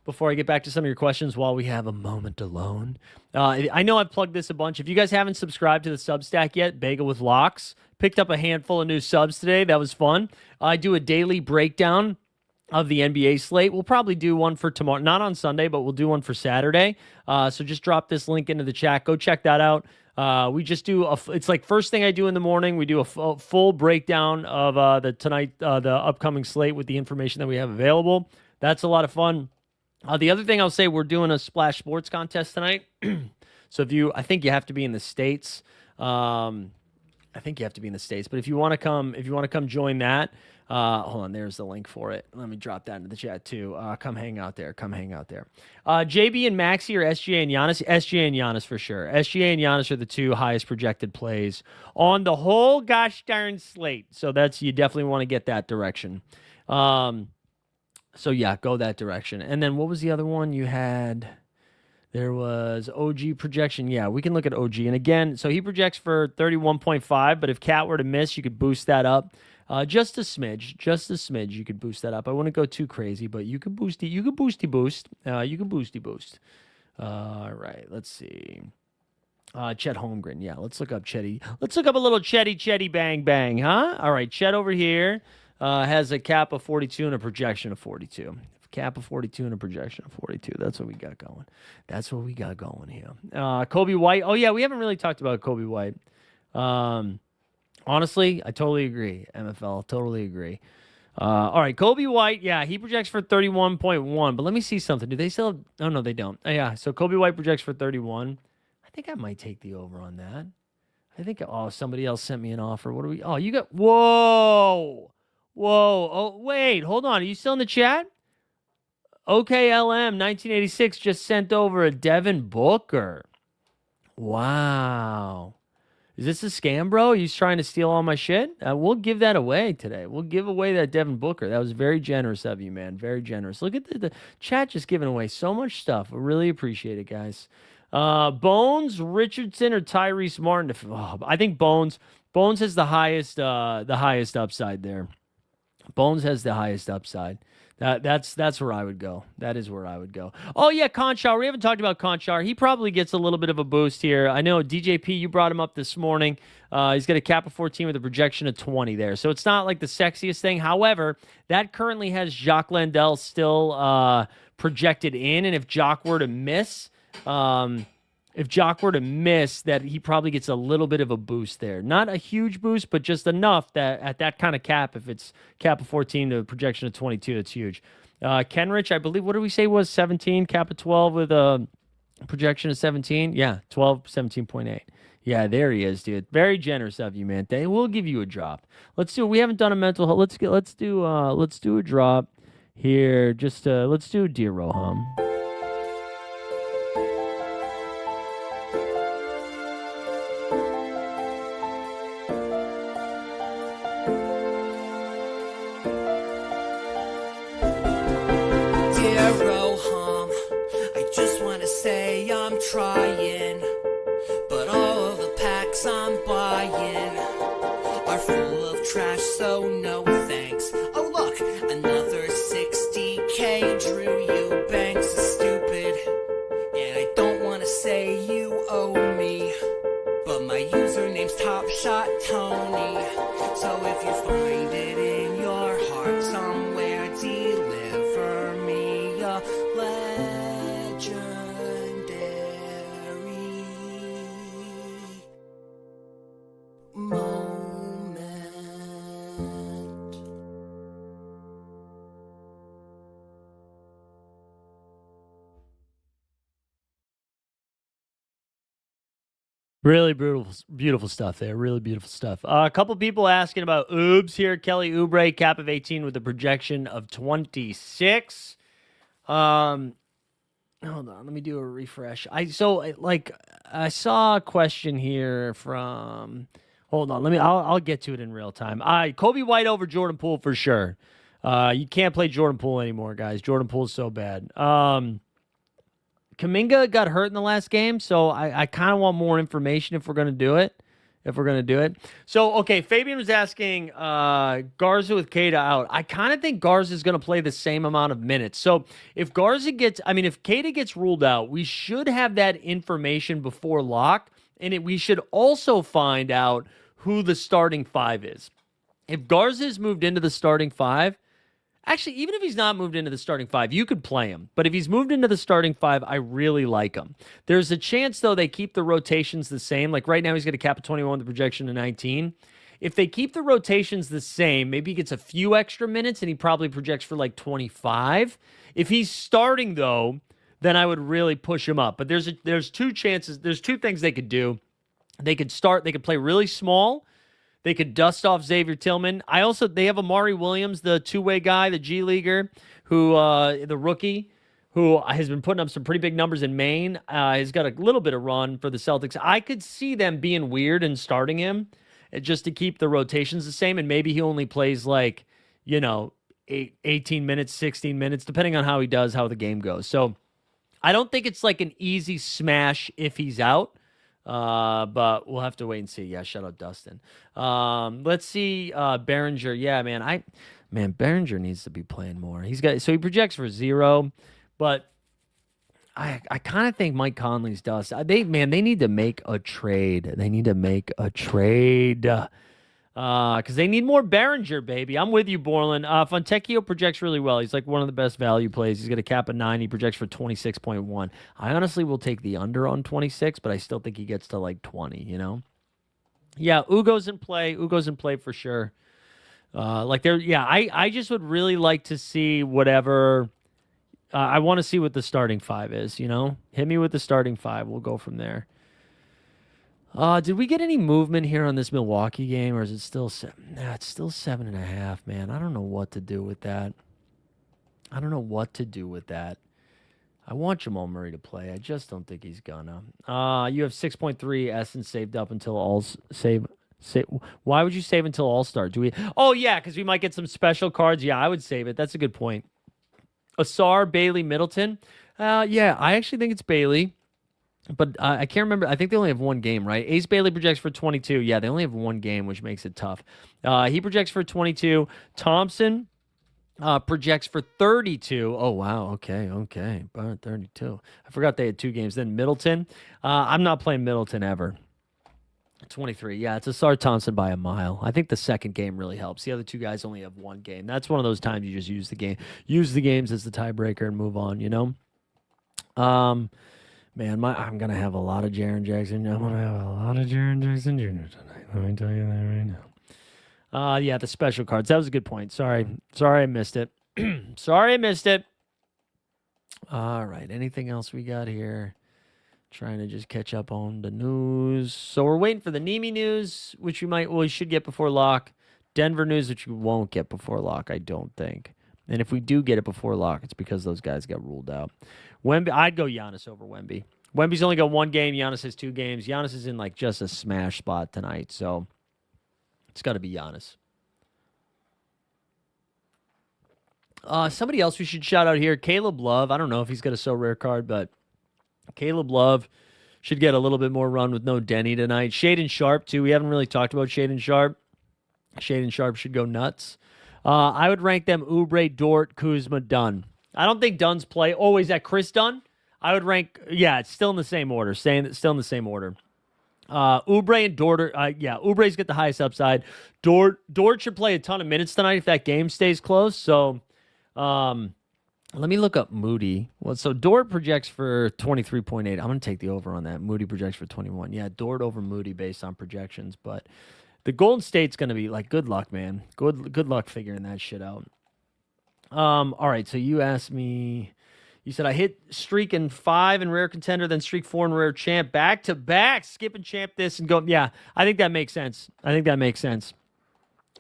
before I get back to some of your questions while we have a moment alone. I know I've plugged this a bunch. If you guys haven't subscribed to the Substack yet, Bagel with Locks, picked up a handful of new subs today. That was fun. I do a daily breakdown of the NBA slate. We'll probably do one for tomorrow, not on Sunday, but we'll do one for Saturday. So just drop this link into the chat. Go check that out. We just do it's like first thing I do in the morning. We do a full breakdown of the upcoming slate with the information that we have available. That's a lot of fun. The other thing I'll say, we're doing a Splash Sports contest tonight. So I think you have to be in the States. I think you have to be in the States, but if you want to come join that, hold on, there's the link for it. Let me drop that into the chat too. Come hang out there. JB and Maxey or SGA and Giannis? SGA and Giannis for sure. SGA and Giannis are the two highest projected plays on the whole gosh darn slate. So you definitely want to get that direction. So yeah, go that direction. And then what was the other one you had? There was OG projection. Yeah, we can look at OG. And again, so he projects for 31.5, but if Cat were to miss, you could boost that up. Just a smidge. You could boost that up. I wouldn't go too crazy, but you could boost. You could boosty boost. All right, let's see. Chet Holmgren. Yeah, let's look up Chetty. Let's look up a little Chetty bang bang, huh? All right, Chet over here has a cap of 42 and a projection of 42. Cap of 42 and a projection of 42. That's what we got going. Here. Kobe White. Oh, yeah, we haven't really talked about Kobe White. Honestly, I totally agree. MFL, totally agree. All right, Kobe White. Yeah, he projects for 31.1. But let me see something. Do they still have... Oh, no, they don't. Yeah, so Kobe White projects for 31. I think I might take the over on that. I think... Oh, somebody else sent me an offer. What do we... Oh, you got... Whoa. Oh, wait. Hold on. Are you still in the chat? OKLM 1986 just sent over a Devin Booker. Wow. Is this a scam, bro? He's trying to steal all my shit? We'll give that away today. We'll give away that Devin Booker. That was very generous of you, man. Very generous. Look at the chat just giving away so much stuff. I really appreciate it, guys. Bones, Richardson, or Tyrese Martin? I think Bones. Bones has the highest upside there. Bones has the highest upside. That's where I would go. That is where I would go. Oh, yeah, Conchar. We haven't talked about Conchar. He probably gets a little bit of a boost here. I know, DJP, you brought him up this morning. He's got a cap of 14 with a projection of 20 there. So it's not like the sexiest thing. However, that currently has Jacques Landell still projected in. And if Jacques were to miss... that he probably gets a little bit of a boost there. Not a huge boost, but just enough that at that kind of cap, if it's cap of 14 to a projection of 22, that's huge. Kenrich, I believe, what did we say was 17, cap of 12 with a projection of 17? Yeah, 12, 17.8. Yeah, there he is, dude. Very generous of you, man. They will give you a drop. We haven't done a mental health. Let's do a drop here. Just let's do Dear Roham. Trying, but all of the packs I'm buying are full of trash, so no thanks. Oh look, another 60K Drew Eubanks is stupid, and I don't want to say you owe me, but my username's Top Shot Tony, so if you find it in your heart somewhere, deliver me a legend. Really beautiful stuff there. Really beautiful stuff. A couple people asking about Oobs here. Kelly Oubre, cap of 18 with a projection of 26. Hold on, let me do a refresh. I saw a question here from. Hold on, I'll get to it in real time. Kobe White over Jordan Poole for sure. You can't play Jordan Poole anymore, guys. Jordan Poole's so bad. Kuminga got hurt in the last game, so I kind of want more information if we're going to do it. if we're going to do it. So, okay, Fabian was asking Garza with Keita out. I kind of think Garza is going to play the same amount of minutes. So, if Keita gets ruled out, we should have that information before lock, and we should also find out who the starting five is. If Garza is moved into the starting five, actually, even if he's not moved into the starting five, you could play him. But if he's moved into the starting five, I really like him. There's a chance, though, they keep the rotations the same. Like right now, he's got a cap of 21, the projection of 19. If they keep the rotations the same, maybe he gets a few extra minutes and he probably projects for like 25. If he's starting, though, then I would really push him up. But there's two chances. There's two things they could do. They could play really small. They could dust off Xavier Tillman. They have Amari Williams, the two-way guy, the G Leaguer, who the rookie, who has been putting up some pretty big numbers in Maine. He's got a little bit of run for the Celtics. I could see them being weird and starting him just to keep the rotations the same, and maybe he only plays 18 minutes, 16 minutes, depending on how he does, how the game goes. So I don't think it's like an easy smash if he's out. But we'll have to wait and see. Yeah, shout out Dustin. Let's see. Behringer. Yeah, man. Behringer needs to be playing more. He projects for 0, but I kind of think Mike Conley's dust. They need to make a trade. Because they need more Behringer, baby. I'm with you, Borland. Fontecchio projects really well. He's like one of the best value plays. He's got a cap of 9. He projects for 26.1. I honestly will take the under on 26, but I still think he gets to like 20, Yeah, Ugo's in play. For sure. I just would really like to see whatever. I want to see what the starting five is, Hit me with the starting five. We'll go from there. Did we get any movement here on this Milwaukee game, or is it still 7? Nah, it's still 7.5, man. I don't know what to do with that. I want Jamal Murray to play. I just don't think he's gonna. You have 6.3 Essence saved up until all save. Why would you save until All-Star? Oh, yeah, because we might get some special cards. Yeah, I would save it. That's a good point. Asar, Bailey, Middleton. Yeah, I actually think it's Bailey. But I can't remember. I think they only have one game, right? Ace Bailey projects for 22. Yeah, they only have one game, which makes it tough. He projects for 22. Thompson projects for 32. Oh, wow. Okay. 32. I forgot they had 2 games. Then Middleton. I'm not playing Middleton ever. 23. Yeah, it's Asar Thompson by a mile. I think the second game really helps. The other 2 guys only have one game. That's one of those times you just use the games as the tiebreaker and move on, Man, I'm going to have a lot of Jaren Jackson. I'm going to have a lot of Jaren Jackson Jr. tonight. Let me tell you that right now. Yeah, the special cards. That was a good point. Sorry I missed it. All right, anything else we got here? Trying to just catch up on the news. So we're waiting for the Nemi news, which we should get before lock. Denver news, which we won't get before lock, I don't think. And if we do get it before lock, it's because those guys got ruled out. Wemby, I'd go Giannis over Wemby. Wemby's only got one game. Giannis has 2 games. Giannis is in like just a smash spot tonight, so it's got to be Giannis. Somebody else we should shout out here, Caleb Love. I don't know if he's got a so rare card, but Caleb Love should get a little bit more run with no Denny tonight. Shaden Sharp, too. We haven't really talked about Shaden Sharp. Shaden Sharp should go nuts. I would rank them Oubre, Dort, Kuzma, Dunn. I don't think Dunn's play. Oh, is that Chris Dunn? I would rank, yeah, it's still in the same order. Still in the same order. Oubre and Dort Oubre's got the highest upside. Dort should play a ton of minutes tonight if that game stays close. So, let me look up Moody. Well, so Dort projects for 23.8. I'm going to take the over on that. Moody projects for 21. Yeah, Dort over Moody based on projections, but the Golden State's going to be like, good luck, man. Good luck figuring that shit out. All right, so you asked me, you said I hit streak in 5 in rare contender, then streak 4 in rare champ, back to back, skipping champ this and go. Yeah, I think that makes sense.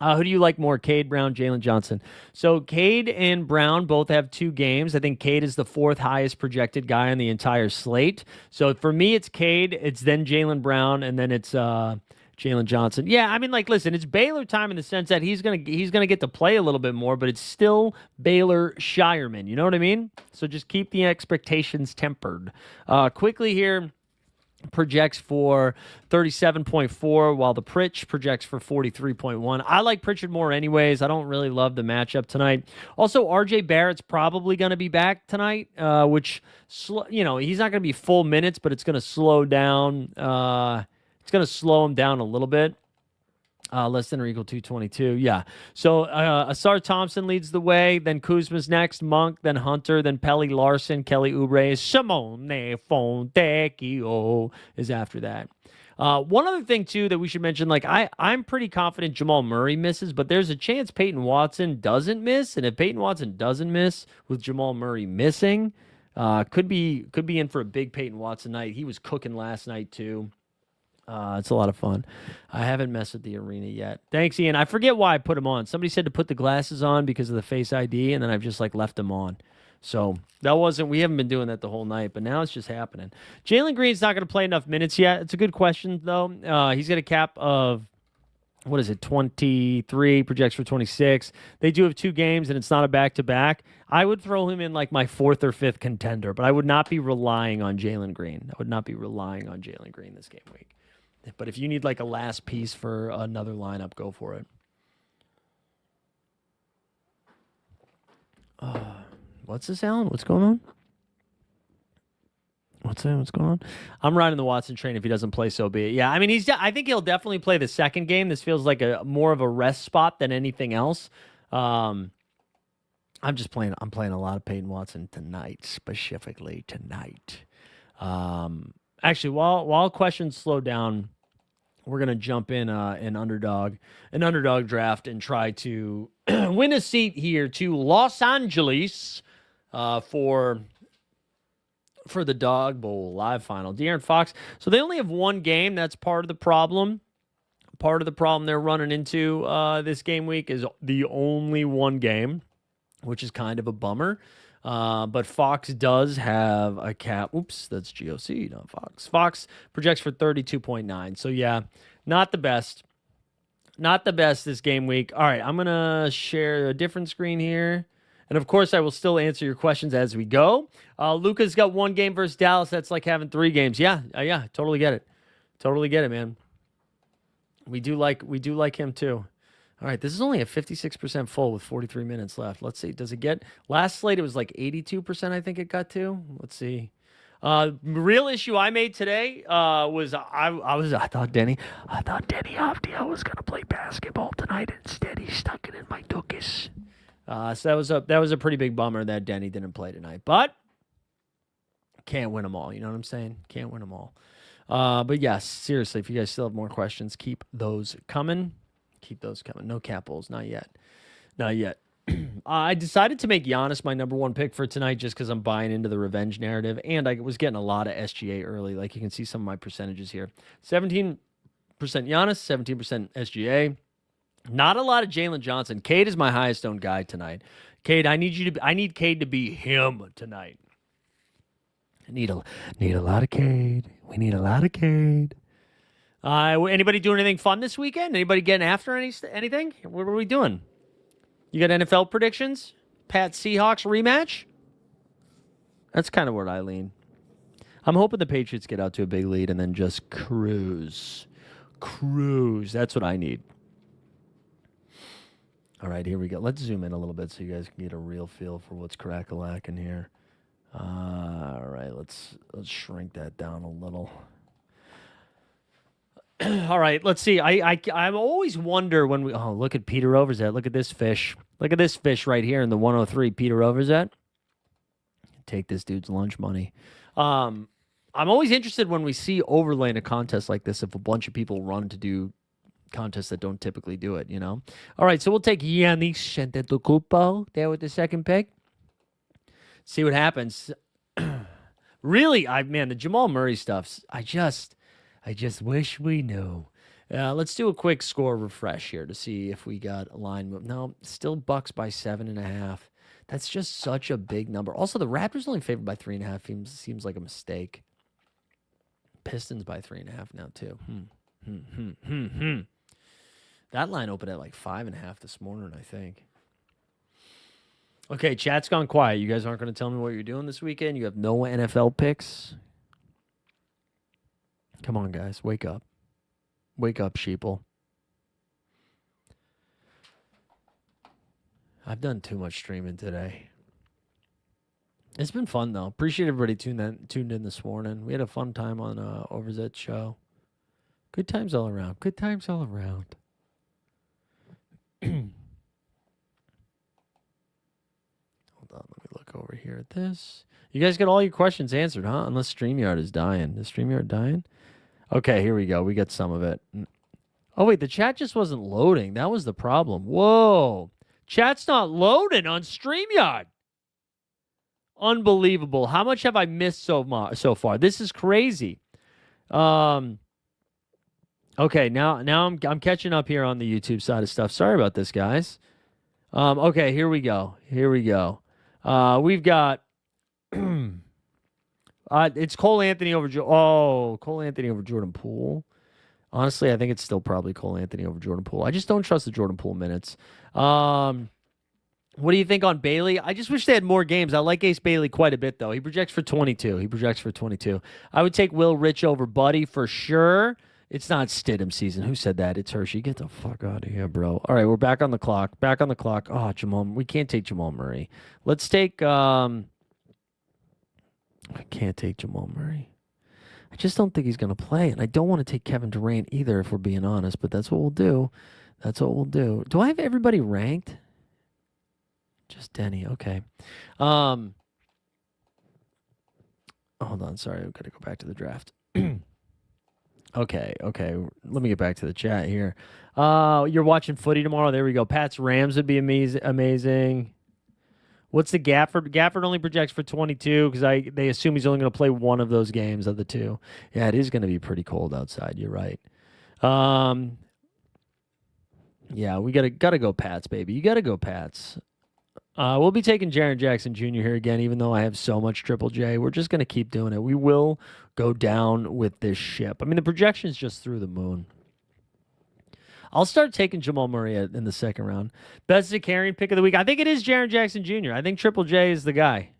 Who do you like more, Cade, Brown, Jalen Johnson? So Cade and Brown both have 2 games. I think Cade is the 4th highest projected guy on the entire slate. So for me, it's Cade, it's then Jalen Brown, and then it's Jalen Johnson. Yeah, I mean, like, listen, it's Baylor time in the sense that he's gonna get to play a little bit more, but it's still Baylor Shireman. You know what I mean? So just keep the expectations tempered. Quickly here, projects for 37.4, while the Pritch projects for 43.1. I like Pritchard more anyways. I don't really love the matchup tonight. Also, RJ Barrett's probably going to be back tonight, which, he's not going to be full minutes, but it's going to slow down. It's going to slow him down a little bit. Less than or equal to 22. Yeah. So Asar Thompson leads the way. Then Kuzma's next. Monk. Then Hunter. Then Pelly Larson. Kelly Oubre. Simone Fontecchio is after that. One other thing, too, that we should mention, like, I'm pretty confident Jamal Murray misses, but there's a chance Peyton Watson doesn't miss. And if Peyton Watson doesn't miss with Jamal Murray missing, could be in for a big Peyton Watson night. He was cooking last night, too. It's a lot of fun. I haven't messed with the arena yet. Thanks, Ian. I forget why I put them on. Somebody said to put the glasses on because of the Face ID, and then I've just left them on. So we haven't been doing that the whole night, but now it's just happening. Jalen Green's not going to play enough minutes yet. It's a good question, though. He's got a cap of, 23, projects for 26. They do have 2 games, and it's not a back-to-back. I would throw him in my 4th or 5th contender, but I would not be relying on Jalen Green. I would not be relying on Jalen Green this game week. But if you need a last piece for another lineup, go for it. What's this, Alan? What's going on? What's going on? I'm riding the Watson train. If he doesn't play, so be it. Yeah, I mean, I think he'll definitely play the second game. This feels like more of a rest spot than anything else. I'm playing a lot of Peyton Watson tonight, specifically tonight. Actually, while questions slow down, we're gonna jump in an underdog draft and try to win a seat here to Los Angeles for the Dog Bowl live final. De'Aaron Fox. So they only have one game. That's part of the problem. Part of the problem they're running into this game week is the only one game, which is kind of a bummer. But Fox does have a cap. Oops, that's GOC, not Fox. Fox projects for 32.9. So, yeah, not the best. Not the best this game week. All right, I'm going to share a different screen here. And, of course, I will still answer your questions as we go. Luka's got 1 game versus Dallas. That's like having 3 games. Yeah, totally get it. Totally get it, man. We do like him, too. All right, this is only a 56% full with 43 minutes left. Let's see. Does it get last slate? It was 82%. I think it got to. Let's see. Real issue I made today was I thought Denny Avdia was gonna play basketball tonight. Instead, he stuck it in my dookies. So that was a pretty big bummer that Denny didn't play tonight. But can't win them all. You know what I'm saying? Can't win them all. But yes, seriously, if you guys still have more questions, keep those coming. Keep those coming. No cap holes. Not yet. Not yet. I decided to make Giannis my number 1 pick for tonight just because I'm buying into the revenge narrative. And I was getting a lot of SGA early. Like you can see some of my percentages here. 17% Giannis, 17% SGA. Not a lot of Jalen Johnson. Cade is my highest owned guy tonight. Cade, I need Cade to be him tonight. I need a lot of Cade. We need a lot of Cade. Anybody doing anything fun this weekend? Anybody getting after anything? What are we doing? You got NFL predictions? Pat Seahawks rematch? That's kind of where I lean. I'm hoping the Patriots get out to a big lead and then just cruise. Cruise. That's what I need. All right, here we go. Let's zoom in a little bit so you guys can get a real feel for what's crack-a-lacking here. All right, let's shrink that down a little. All right, let's see. I always wonder when we... Oh, look at Peter Overzet. Look at this fish. Look at this fish right here in the 103. Peter Overzet. Take this dude's lunch money. I'm always interested when we see overlay in a contest like this if a bunch of people run to do contests that don't typically do it, you know? All right, so we'll take Giannis Antetokounmpo there with the second pick. See what happens. Really, the Jamal Murray stuff, I just wish we knew. Let's do a quick score refresh here to see if we got a line move. No, still Bucks by 7.5. That's just such a big number. Also, the Raptors only favored by 3.5 seems like a mistake. Pistons by 3.5 now too. That line opened at like 5.5 this morning, I think. Okay, chat's gone quiet. You guys aren't going to tell me what you're doing this weekend. You have no NFL picks. Come on, guys. Wake up. Wake up, sheeple. I've done too much streaming today. It's been fun, though. Appreciate everybody tuned in this morning. We had a fun time on Overzet's show. Good times all around. Good times all around. Hold on. Let me look over here at this. You guys got all your questions answered, huh? Unless StreamYard is dying. Is StreamYard dying? Okay, here we go. We got some of it. Oh, wait. The chat just wasn't loading. That was the problem. Whoa. Chat's not loading on StreamYard. Unbelievable. How much have I missed so far? This is crazy. Okay, now I'm catching up here on the YouTube side of stuff. Sorry about this, guys. Okay, here we go. We've got it's Cole Anthony over Cole Anthony over Jordan Poole. Honestly, I think it's still probably Cole Anthony over Jordan Poole. I just don't trust the Jordan Poole minutes. What do you think on Bailey? I just wish they had more games. I like Ace Bailey quite a bit, though. He projects for 22. I would take Will Rich over Buddy for sure. It's not Stidham season. Who said that? It's Hershey. Get the fuck out of here, bro. All right, we're back on the clock. Oh, Jamal. We can't take Jamal Murray. Let's take... I can't take Jamal Murray. I just don't think he's going to play, and I don't want to take Kevin Durant either, if we're being honest, but that's what we'll do. Do I have everybody ranked? Just Denny. Okay. Hold on. Sorry. I've got to go back to the draft. Okay. Let me get back to the chat here. You're watching footy tomorrow. There we go. Pat's Rams would be amazing. What's the Gafford? Gafford only projects for 22 because they assume he's only going to play one of those games of the two. Yeah, it is going to be pretty cold outside. You're right. Yeah, we gotta go Pats, baby. You gotta go Pats. We'll be taking Jaren Jackson Jr. here again, even though I have so much Triple J. We're just going to keep doing it. We will go down with this ship. I mean, the projection is just through the moon. I'll start taking Jamal Murray in the second round. Best carrying pick of the week. I think it is Jaren Jackson Jr. I think Triple J is the guy.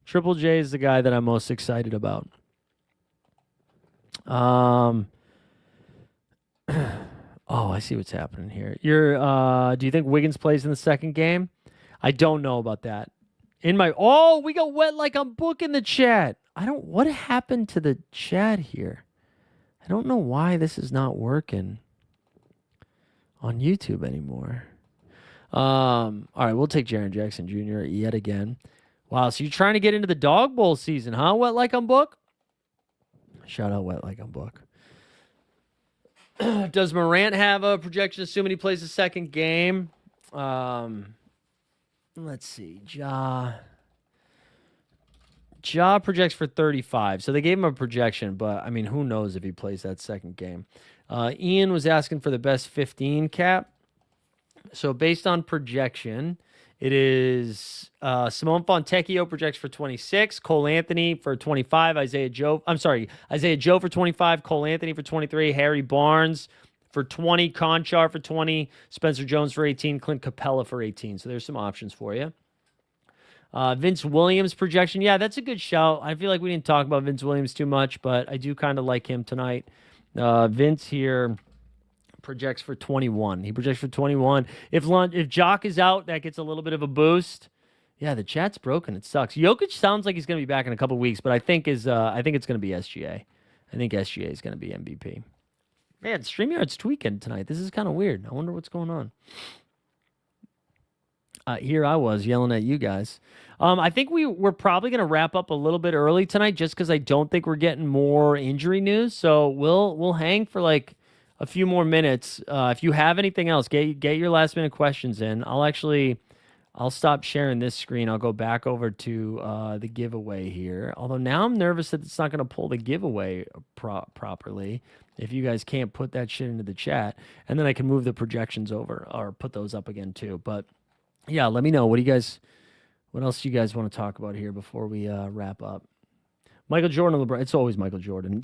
Triple J is the guy that I'm most excited about. Oh, I see what's happening here. Do you think Wiggins plays in the second game? I don't know about that. We got wet like I'm booking the chat. What happened to the chat here? I don't know why this is not working on YouTube anymore. All right, we'll take Jaren Jackson Jr. yet again. Wow, so you're trying to get into the dog bowl season, huh? Wet like I'm book? Shout out Wet like I'm book. Does Morant have a projection assuming he plays the second game? Let's see. Ja projects for 35. So they gave him a projection, but I mean, who knows if he plays that second game. Ian was asking for the best 15 cap. So based on projection, it is Simone Fontecchio projects for 26, Cole Anthony for 25, Isaiah Joe for 25, Cole Anthony for 23, Harry Barnes for 20, Conchar for 20, Spencer Jones for 18, Clint Capella for 18. So there's some options for you. Vince Williams projection. Yeah, that's a good shout. I feel like we didn't talk about Vince Williams too much, but I do kind of like him tonight. Vince here projects for 21. He projects for 21. If Jock is out, that gets a little bit of a boost. Yeah, the chat's broken. It sucks. Jokic sounds like he's going to be back in a couple weeks, but I think it's going to be SGA. I think SGA is going to be MVP. Man, StreamYard's tweaking tonight. This is kind of weird. I wonder what's going on. Here I was yelling at you guys. I think we're probably going to wrap up a little bit early tonight just because I don't think we're getting more injury news. So we'll hang for like a few more minutes. If you have anything else, get your last minute questions in. I'll stop sharing this screen. I'll go back over to the giveaway here. Although now I'm nervous that it's not going to pull the giveaway properly if you guys can't put that shit into the chat. And then I can move the projections over or put those up again too. But yeah, let me know. What else do you guys want to talk about here before we wrap up? Michael Jordan, LeBron. It's always Michael Jordan.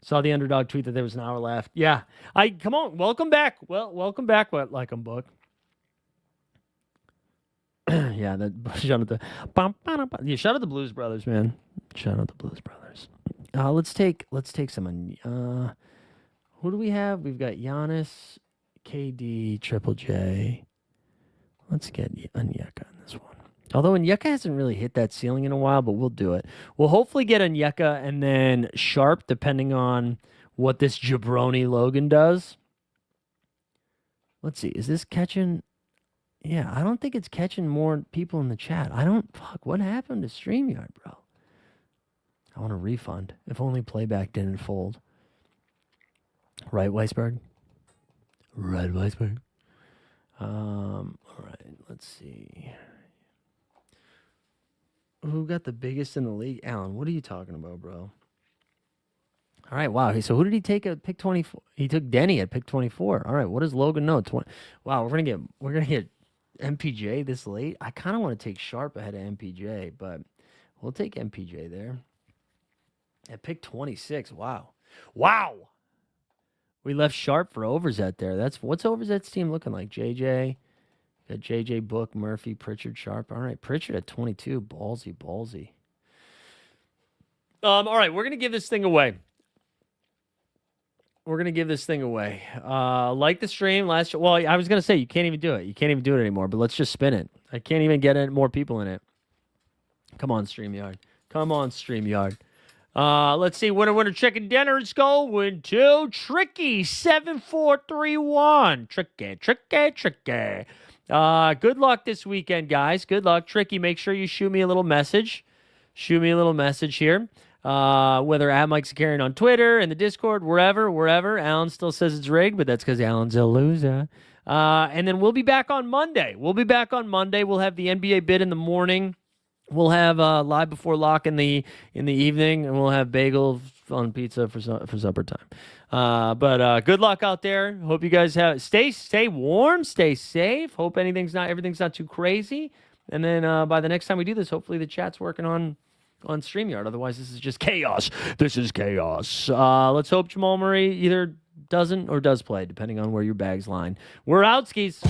Saw the underdog tweet that there was an hour left. Yeah. Come on. Welcome back. Welcome back, like I'm book. Yeah, shout out the Blues Brothers, man. Shout out the Blues Brothers. Let's take some. Who do we have? We've got Giannis, KD, Triple J. Let's get Onyeka in this one. Although Onyeka hasn't really hit that ceiling in a while, but we'll do it. We'll hopefully get Onyeka and then Sharp, depending on what this jabroni Logan does. Let's see. Is this catching? Yeah, I don't think it's catching more people in the chat. Fuck, what happened to StreamYard, bro? I want a refund. If only playback didn't fold. Right, Weisberg? Right, Weisberg. All right, let's see. Who got the biggest in the league? Alan, what are you talking about, bro? All right, wow. So who did he take at pick 24? He took Denny at pick 24. All right, what does Logan know? Wow, we're gonna get MPJ this late. I kind of want to take Sharp ahead of MPJ, but we'll take MPJ there. At pick 26. Wow. Wow. We left Sharp for Overzet there. What's Overzet's team looking like? JJ. Got JJ, Book, Murphy, Pritchard, Sharp. All right, Pritchard at 22. Ballsy. All right, we're going to give this thing away. Like the stream last. Well, I was going to say you can't even do it. You can't even do it anymore, but let's just spin it. I can't even get more people in it. Come on, StreamYard. Let's see. Winner, chicken dinner is going to Tricky 7431. Tricky. Good luck this weekend, guys. Good luck, Tricky. Make sure you shoot me a little message. Here. Whether at Mike Zakarian on Twitter, in the Discord, wherever. Alan still says it's rigged, but that's because Alan's a loser. And then we'll be back on Monday. We'll have the NBA bid in the morning. We'll have live before lock in the evening, and we'll have bagel on pizza for supper time. But good luck out there. Hope you guys stay warm, stay safe. Hope everything's not too crazy. And then by the next time we do this, hopefully the chat's working on StreamYard. Otherwise, this is just chaos. Let's hope Jamal Murray either doesn't or does play, depending on where your bags line. We're out, skis.